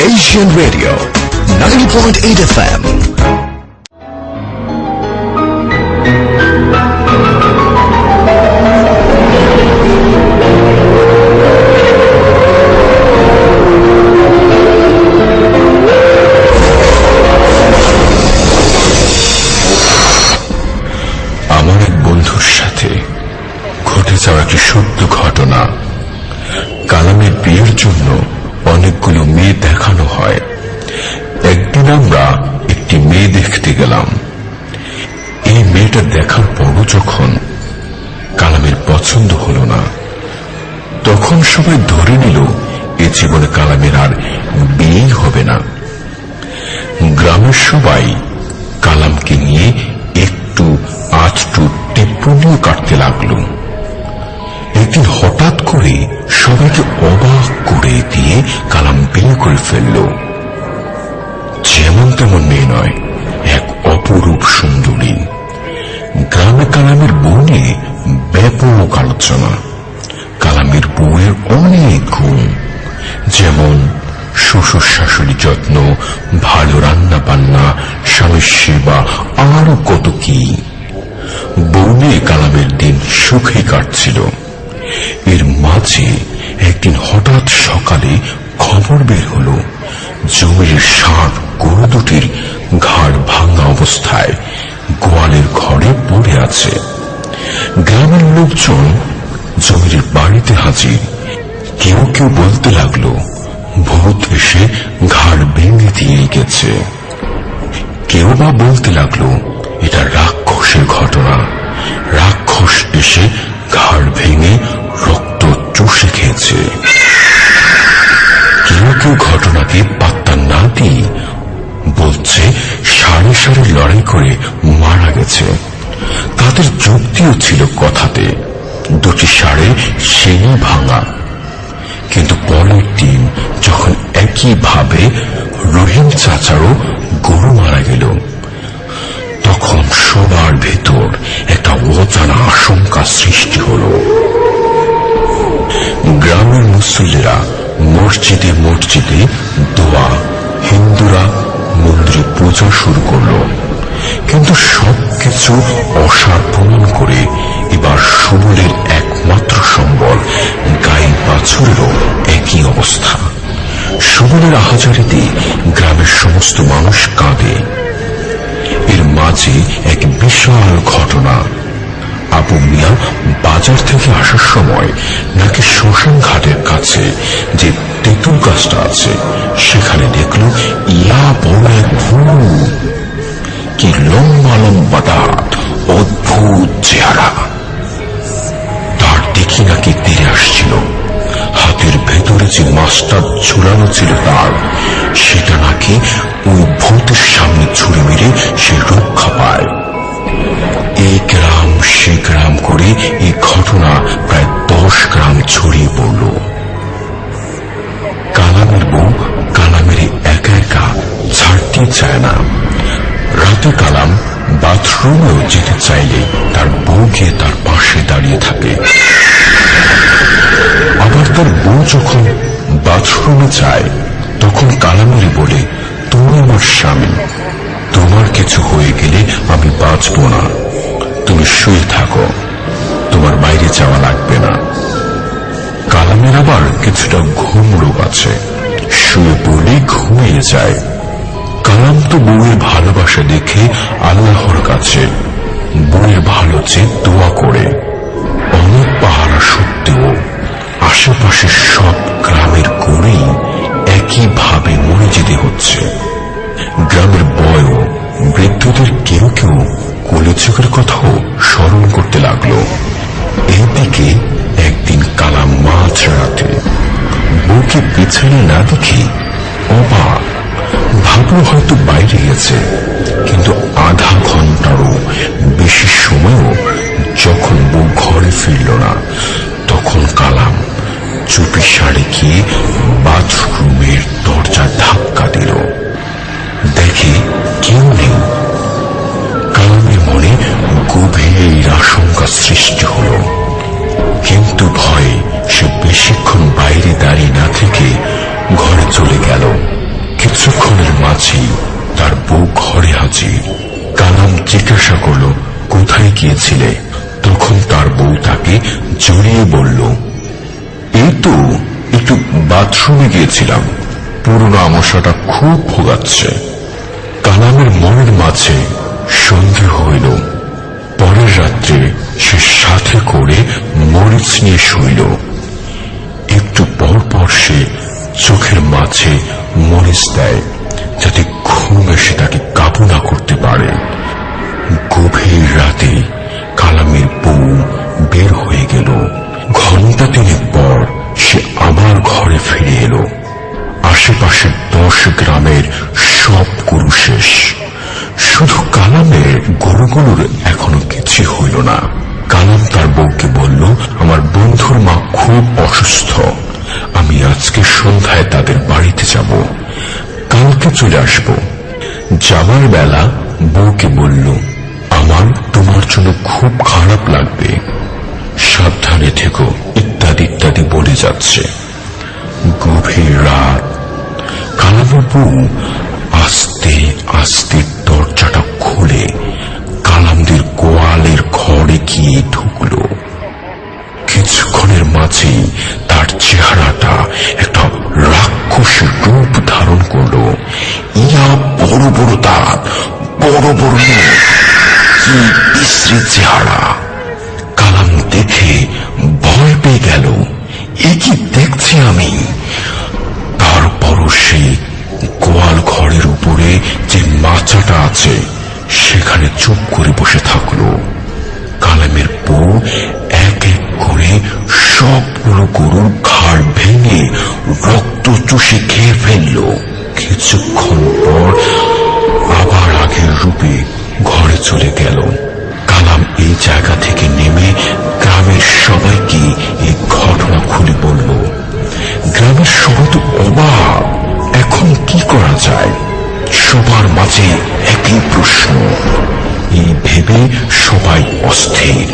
Asian Radio 90.8 FM. আমার এক বন্ধুর সাথে ঘটে যাওয়া একটি সত্য ঘটনা। কালামের বিয়ের জন্য অনেকগুলো মেয়ে দেখানো হয়। একদিন আমরা একটি মেয়ে দেখতে গেলাম। এই মেয়েটা দেখার পরও যখন কালামের পছন্দ হলো না, তখন সবাই ধরে নিল এ জীবনে কালামের আর বিয়ে হবে না। গ্রামের সবাই কালামকে নিয়ে একটু আধটু টিপ্পনিও কাটতে লাগলো। একদিন হঠাৎ করে সবাইকে অবাক করে দিয়ে কালাম বিয়ে করে ফেলল। যেমন তেমন মেয়ে নয়, এক অপরূপ সুন্দরী। গ্রামে কালামের বউ নিয়ে ব্যাপক আলোচনা। কালামের বউয়ের অনেক গুণ, যেমন শ্বশুর শাশুড়ি যত্ন, ভালো রান্না বান্না, স্বামীর সেবা, আরো কত কি। বউ নিয়ে কালামের দিন সুখে কাটছিল। এর মাঝে একদিন হঠাৎ সকালে খবর বের হলো, জমির ষাঁড় গরু দুটির ঘাড় ভাঙা অবস্থায় গোয়ালের ঘরে পড়ে আছে। গ্রামের লোকজন জমির বাড়িতে হাজির। কেউ কেউ বলতে লাগলো ভূত এসে ঘাড় ভেঙে দিয়ে গেছে। কেউ বা বলতে লাগলো এটা রাক্ষসের ঘটনা, রাক্ষস এসে ঘাড় ভেঙে রক্ত চুষে খেয়েছে। কেউ কেউ ঘটনাকে পাত্তা না দিয়ে বলছে সারি সারি লড়াই করে মারা গেছে। তাদের যুক্তিও ছিল কথাতে, দুটি ষাঁড়ে শিং ভাঙা। কিন্তু পরের দিন যখন একইভাবে রহিম চাচারও গরু মারা গেল, তখন সবার ভেতর একটা অজানা আশঙ্কা সৃষ্টি হল। গ্রামের মুসল্লিরা মসজিদে মসজিদে দোয়া, হিন্দুরা মন্দিরে পূজা শুরু করল। কিন্তু সবকিছু অসার প্রমাণ করে এবার সুবলের একমাত্র সম্বল গাই বাছুরেরও একই অবস্থা। সুবলের আহাজারিতে গ্রামের সমস্ত মানুষ কাঁদে। এর মাঝে এক বিশাল ঘটনা। আবু মিয়া বাজার থেকে আসার সময় নাকি শ্মশান ঘাটের কাছে যে তেঁতুল গাছটা আছে সেখানে দেখল ইয়া বড় এক ভূত। কি লম্বা লম্বা দাঁত, অদ্ভুত চেহারা। তার দেখি নাকি তেড়ে আসছিল। হাতের ভেতরে যে মাছটা ঝুলানো ছিল তার, সেটা নাকি ওই ভূতের সামনে ছুড়ে মেরে সে রক্ষা পায়। এই গ্রাম সে গ্রাম করে এই ঘটনা প্রায় 10 গ্রাম ছড়িয়ে পড়ল। কালামের বউ কালামের একা একা ছাড়তে চায় না। রাতে কালাম বাথরুমেও যেতে চাইলে তার বউ গিয়ে তার পাশে দাঁড়িয়ে থাকে। আবার তার বউ যখন বাথরুমে যায় তখন কালামের বলে, তুমি আমার স্বামী, তোমার কিছু হয়ে গেলে আমি বাঁচব না, তুমি শুয়ে থাকো, তোমার বাইরে যাওয়া লাগবে না। কালামের আবার কিছুটা ঘুম রোগ আছে, শুয়ে পড়লে ঘুমিয়ে যায়। কালাম তো বউয়ের ভালোবাসা দেখে আল্লাহর কাছে বউয়ের ভালো চেয়ে দোয়া করে। অনেক পাহারা সত্ত্বেও আশেপাশের সব গ্রামের গড়েই একইভাবে মরে যেতে হচ্ছে। গ্রামের বয় বৃদ্ধদের কেউ কেউ কলিযুগের কথাও স্মরণ করতে লাগলো। এইদিকে একদিন কালাম মাঝরাতে বউকে পিছনে না দেখে অবাক, ভাবলো হয়তো বাইরে গেছে। কিন্তু আধা ঘন্টারও বেশি সময়ও যখন বউ ঘরে ফিরল না, তখন কালাম চুপি সারে গিয়ে বাথরুমের দরজা ধাক্কা দিল। দেখে কেউ নেই। কালামের মনে গভীর আশঙ্কা সৃষ্টি হল। কিন্তু ভয়ে সে বেশিক্ষণ বাইরে দাঁড়িয়ে না থেকে ঘরে চলে গেল। জিজ্ঞাসা করল, কোথায় গিয়েছিলে? তখন তার বউ তাকে জড়িয়ে বলল, এই তো একটু বাথরুমে গিয়েছিলাম, পুরনো আমসাটা খুব ভোগাচ্ছে। কালামের মনের মাঝে সন্দেহ হইল। পরের রাত্রে সে সাথে করে মরিচ নিয়ে শুইল। একটু পর পর সে চোখের মাঝে মরিচ দেয়, যাতে ঘুম এসে তাকে কাবু না করতে পারে। গভীর রাতে কালামের বউ বের হয়ে গেল। ঘন্টা তিনেক পর সে আবার ঘরে ফিরে এলো। আশেপাশে 10 গ্রামের সব গরু শেষ, শুধু কালামের গরুগুলোর এখনো কিছু হইল না। কালাম তার বউকে বলল, আমার বন্ধুর মা খুব অসুস্থ, আমি আজকে সন্ধ্যায় তাদের বাড়িতে যাব, কালকে চলে আসব। যাবার বেলা বউকে বলল, আমার তোমার জন্য খুব খারাপ লাগবে, সাবধানে থেকো, ইত্যাদি ইত্যাদি বলে যাচ্ছে। গভীর রাত। কালামের বউ আস্তে আস্তে দরজাটা খুলে কালামদের গোয়ালের ঘরে গিয়ে ঢুকল। কিছুক্ষণের মাঝেই তার চেহারাটা একটা রাক্ষসের রূপ ধারণ করল। ইয়া বড় বড় দাঁত, বড় বড় মুখ, কি বিশ্রী চেহারা। কালাম দেখে ভয় পেয়ে গেল, এ কি দেখছি আমি? তারপরও সে গোয়াল ঘরের উপরে যে মাচাটা আছে সেখানে চুপ করে বসে থাকলো। কালামের বউ এক এক করে সবগুলো গরুর ঘাড় ভেঙে রক্ত চুষে খেয়ে ফেলল। কিছুক্ষণ পর আবার আগের রূপে ঘরে চলে গেল। কালাম এই জায়গা থেকে নেমে গ্রামের সবাইকে এই ঘটনা খুলে বলল। গ্রামের সবাই তো অবাক, এখন কি করা যায়? সবার মাঝে একই প্রশ্ন। এই ভেবে সবাই অস্থির।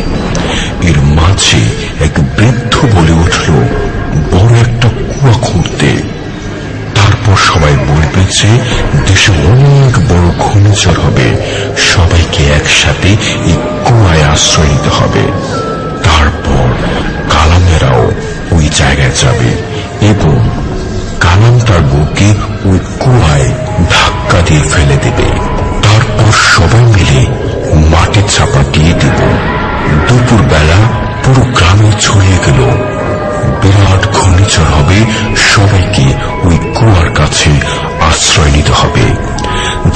এর মাঝে এক বৃদ্ধ বলে উঠল, বড় একটা কুয়া খুঁড়তে। তারপর সবাই বলবে যে দেশে অনেক বড় ঘূর্ণিঝড় হবে, সবাইকে একসাথে এই কুয়ায় আশ্রয় নিতে হবে। তারপর কালামেরাও ওই জায়গায় যাবে এবং কালাম তার বউকে ওই কুয়ায় ধাক্কা দিয়ে ফেলে দেবে। তারপর সবাই মিলে মাটি চাপা দিয়ে দেব। দুপুর বেলা পুরো গ্রামে ছড়িয়ে গেল, বিরাট ঘূর্ণিঝড় হবে, সবাইকে ওই কুয়ার কাছে আশ্রয় নিতে হবে।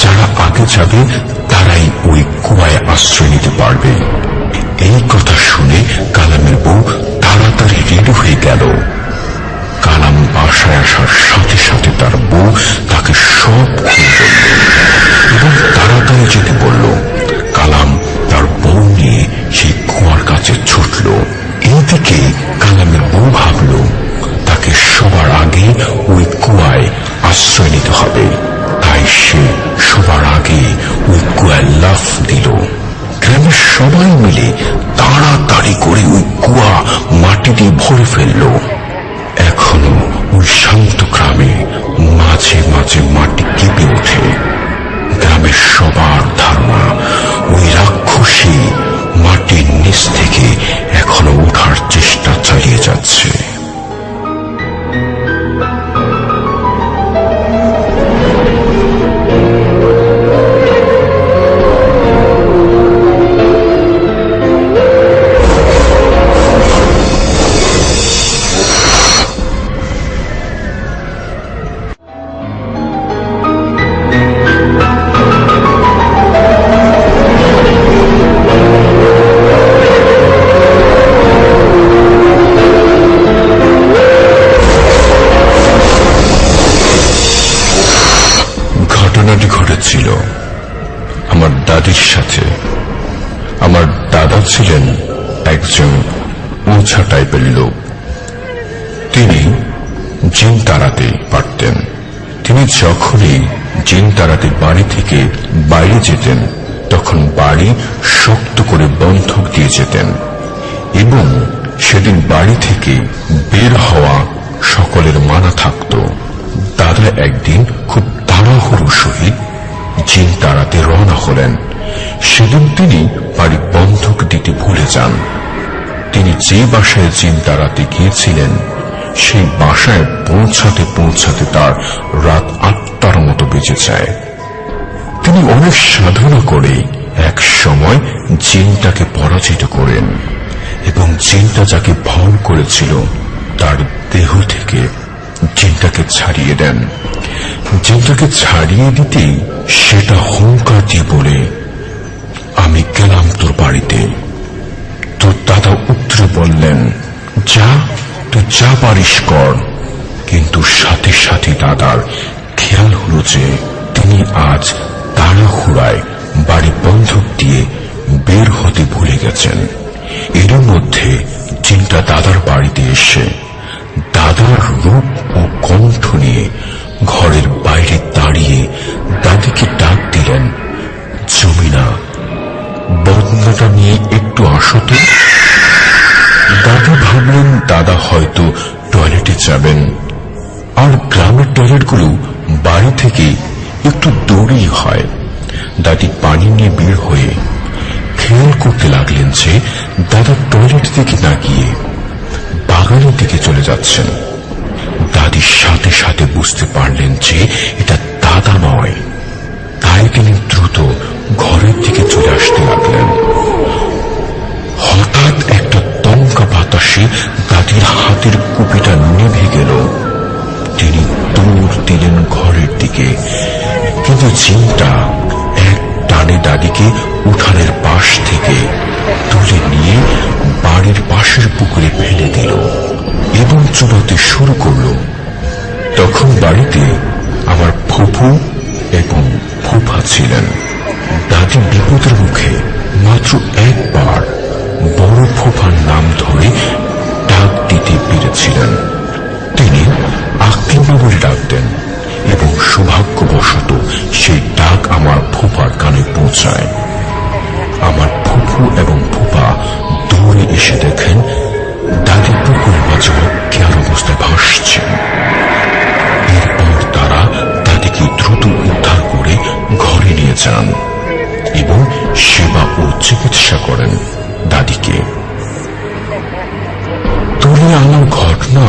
যারা আগে যাবে তারাই ওই কুয়ায় আশ্রয় নিতে পারবে। এই কথা শুনে কালামের বউ তাড়াতাড়ি রেডি হয়ে গেল। কালাম বাসায় আসার সাথে সাথে তার বউ তাকে সব খুলে বলল এবং তাড়াতাড়ি যেতে বলল। কালাম তার বউ নিয়ে সেই কুয়ার কাছে ছুটল। এইদিকে কালামের বউ ভাবল তাকে সবার আগে ওই কুয়ায় আশ্রয় নিতে হবে, তাই সে সবার আগে ওই কুয়ায় লাফ দিল। গ্রামের সবাই মিলে তাড়াতাড়ি করে ওই কুয়া মাটি দিয়ে ভরে ফেলল। এখনো ওই শান্ত গ্রামে মাঝে মাঝে মাটি কেঁপে ওঠে। গ্রামের সবার ধারণা ওই রাক্ষসী মাটির নিচ থেকে এখনো ওঠার চেষ্টা চালিয়ে যাচ্ছে। ঘটনাটি ঘটেছিল আমার দাদির সাথে। আমার দাদা ছিলেন একজন ওঝা টাইপের লোক। তিনি জিন তাড়াতে পারতেন। তিনি যখনই জিন তাড়াতে বাড়ি থেকে বাইরে যেতেন তখন বাড়ি শক্ত করে বন্ধক দিয়ে যেতেন এবং সেদিন বাড়ি থেকে বের হওয়া সকলের মানা থাকত। দাদা একদিন খুব তাড়াহুড়োর সহিত জিন তাড়াতে রওনা হলেন। সেদিন তিনি বাড়ি বন্ধক দিতে ভুলে যান। তিনি যে বাসায় জিন তাড়াতে গিয়েছিলেন সেই বাসায় পৌঁছাতে পৌঁছাতে তার রাত 8টার মতো বেজে যায়। তিনি অনেক সাধনা করে এক সময় জিনটাকে পরাজিত করেন এবং জিনটা যাকে ভয় করেছিল তার দেহ থেকে জিনটাকে ছাড়িয়ে দেন। জিনটাকে ছাড়িয়ে দিতেই সেটা হুঙ্কার দিয়ে বলে, আমি গেলাম তোর বাড়িতে। তোর দাদা উত্তরে বললেন, যা তুই যা পারিস কর। কিন্তু সাথে সাথে দাদার খেয়াল হলো যে তিনি আজ তাড়াহুড়ায় বাড়ি বন্ধক দিয়ে বের হতে ভুলে গেছেন। এর মধ্যে জিনটা দাদার বাড়িতে এসে দাদার রূপ ও কণ্ঠ নিয়ে ঘরের বাইরে দাঁড়িয়ে দাদিকে ডাক দিলেন, জমিনা, বদনাটা নিয়ে একটু আসো তো। দাদা ভাবলেন দাদা হয়তো টয়লেটে যাবেন, আর গ্রামের টয়লেটগুলো বাড়ি থেকে একটু দূরেই হয়। দাদি পানি নিয়ে বের হয়ে খেয়াল করতে লাগলেন যে দাদা টয়লেট থেকে না গিয়ে বাগানের দিকে চলে যাচ্ছেন। দাদির সাথে সাথে বুঝতে পারলেন যে এটা দাদা নয়, তাই তিনি দ্রুত ঘরের দিকে চলে আসতে লাগলেন। হঠাৎ একটা দমকা বাতাসে দাদির হাতের কুপিটা নেভে গেল। তিনি দৌড় দিলেন ঘরের দিকে, কিন্তু জিনটা এক টানে দাদিকে উঠানের পাশ থেকে তুলে নিয়ে বাড়ির পাশের পুকুরে ফেলে দিল এবং চুলাতে শুরু করল। তখন বাড়িতে আমার ফুফু এবং ফুফা ছিলেন। দাদি বিপদের মুখে মাত্র একবার বড় ফুফার নাম ধরে ডাক দিতে পেরেছিলেন। তিনি আকিমা বলে ডাকতেন এবং সৌভাগ্যবশত সেই ডাক আমার ফুফার কানে পৌঁছায়। আমার ফুফু এবং ফুফা দৌড়ে এসে দেখেন দাদি পুকুরের মাঝে অজ্ঞান অবস্থায় ভাসছেন। এরপর তারা দাদিকে দ্রুত উদ্ধার করে ঘরে নিয়ে যান এবং সেবা ও চিকিৎসা করেন দাদিকে। তোরে আমার ঘটনা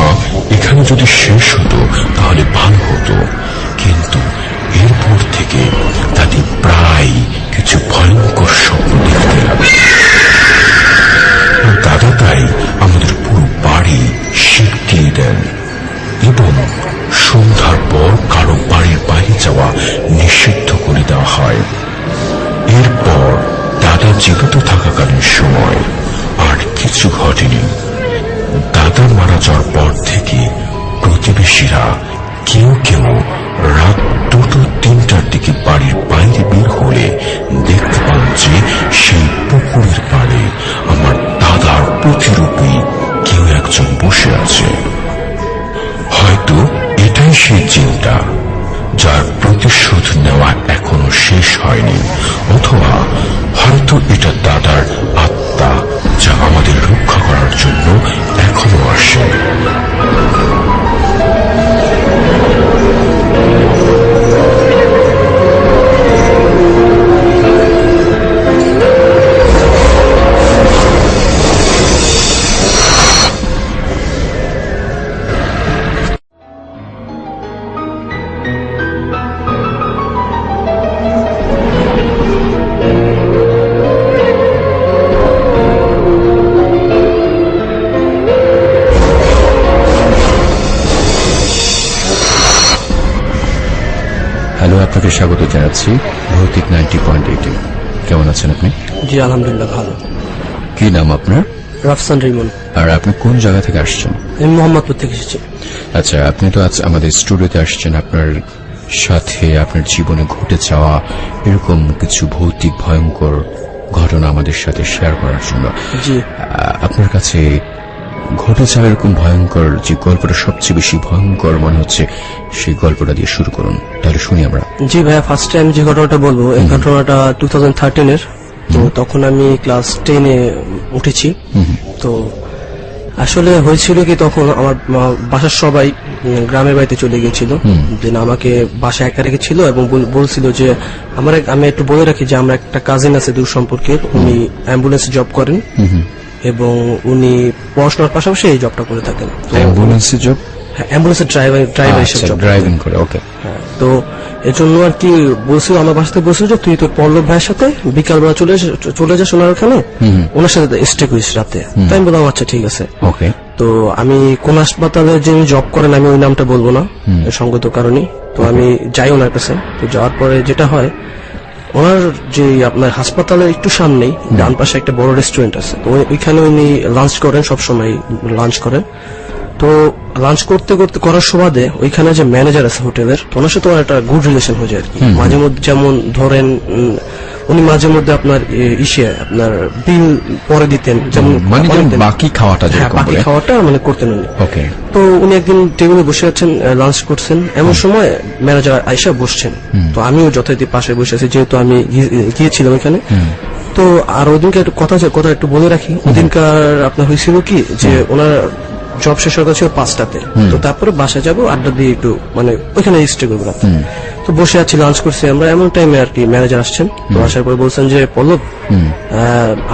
এখানে যদি শেষ হতো তাহলে ভালো হতো, কিন্তু এরপর থেকে দাদি প্রায় কিছু ভয়ঙ্কর স্বপ্ন দেখতে লাগে। দাদা তাই আমাদের পুরো বাড়ি শিক দিয়ে দেন এবং সন্ধ্যার পর কারো বাড়ির বাইরে যাওয়া নিষিদ্ধ করে দেওয়া হয়। এরপর দাদা জীবিত থাকাকালীন সময় আর কিছু ঘটেনি। দাদা মারা যাওয়ার পর থেকে প্রতিবেশীরা কেউ কেউ রাত 2-3টার দিকে বাড়ির বাইরে বের হলে দেখতে পান যে সেই পুকুরের পাড়ে আমার দাদার প্রতিরূপী কেউ একজন বসে আছে। হয়তো এটাই সেই জিনটা যার প্রতিশোধ নেওয়া এখনো শেষ হয়নি, অথবা হয়তো এটা দাদার আত্মা যা আমাদের রক্ষা করার জন্য এখনো আসে। হ্যালো, আপনাকে স্বাগত জানাচ্ছি ভৌতিক 90.8। কেমন আছেন আপনি? জি আলহামদুলিল্লাহ ভালো। কি নাম আপনার? রাফসান রিমন। আর আপনি কোন জায়গা থেকে আসছেন? আমি মোহাম্মদপুর থেকে এসেছি। আচ্ছা, আপনি তো আজ আমাদের স্টুডিওতে আসছেন আপনার সাথে আপনার জীবনে ঘটে যাওয়া এরকম কিছু ভৌতিক ভয়ঙ্কর ঘটনা আমাদের সাথে শেয়ার করার জন্য। জি, আপনার কাছে ঘটে যাওয়া এরকম ভয়ঙ্কর যে গল্পটা সবচেয়ে বেশি ভয়ঙ্কর মনে হচ্ছে, সেই গল্পটা দিয়ে শুরু করুন, তাহলে শুনি আমরা। জি ভাইয়া, ফার্স্ট টাইম যে ঘটনাটা বলবো এই ঘটনাটা 2013-এর। তো তখন আমি ক্লাস 10-এ উঠেছি। তো আসলে হয়েছিল কি, তখন আমার বাসার সবাই গ্রামের বাড়িতে চলে গিয়েছিল, দেন আমাকে বাসায় একা রেখেছিল এবং বলছিল যে আমি একটু বলে রাখি যে আমরা একটা কাজিন আছে দূর সম্পর্কের, উনি অ্যাম্বুলেন্সে জব করেন এবং উনি পড়াশোনার পাশাপাশি এই জবটা করে থাকেন। তো অ্যাম্বুলেন্সে জব, অ্যাম্বুলেন্সের ড্রাইভার হিসেবে job ড্রাইভিং করে। ওকে, হ্যাঁ, তো এর জন্য আর কি বলছিল, আমার বাসাতে বলছিল যে তুই তোর পল্লব ভাইয়ের সাথে বিকালবেলা চলে যাস ওনার ওখানে, ওনার সাথে স্টে করিস রাতে। তাই আমি বললাম আচ্ছা ঠিক আছে। ওকে, তো আমি কোন হাসপাতালে যে জব করেন আমি ওই নামটা বলবো না সঙ্গত কারণে, তো আমি যাই ওনার কাছে। তো যাওয়ার পরে যেটা হয়, ওনার যে আপনার হাসপাতালের একটু সামনেই ডান পাশে একটা বড় রেস্টুরেন্ট আছে, তো ওইখানে উনি লাঞ্চ করেন, সবসময় লাঞ্চ করেন। তো লাঞ্চ করতে করতে করার সুবাদে ওইখানে যে ম্যানেজার আছে হোটেলের, ওনার সাথে ওর একটা গুড রিলেশন হয়ে যায় আর কি। মাঝে মধ্যে যেমন ধরেন উনি মাঝে মধ্যে আপনার আপনার বিল পরে দিতেন, যেমন মানে বাকি খাওয়াটা হ্যাঁ, যেরকম বাকি বলে। খাওয়াটা মানে করতেন উনি। ওকে, তো উনি একদিন টেবিলে বসে আছেন, লাঞ্চ করছেন, এমন সময় ম্যানেজার আইসা বসছেন। তো আমিও যথারীতি পাশে বসে আছি, যেহেতু আমি গিয়েছিলাম এখানে। তো আর ওদিনকার কথা একটু বলে রাখি, ওদিনকার আপনার হয়েছিল কি যে ওনার জব শেষ হয়ে গেছে 5টাতে, তো তারপরে বাসায় যাবো, আড্ডা দিয়ে একটু মানে ওইখানে স্টে করবো রাতে। তো বসে আছি, লাঞ্চ করছি আমরা, এমন টাইমে আর কি ম্যানেজার আসছেন। তো আসার পরে বলছেন যে পল্লব,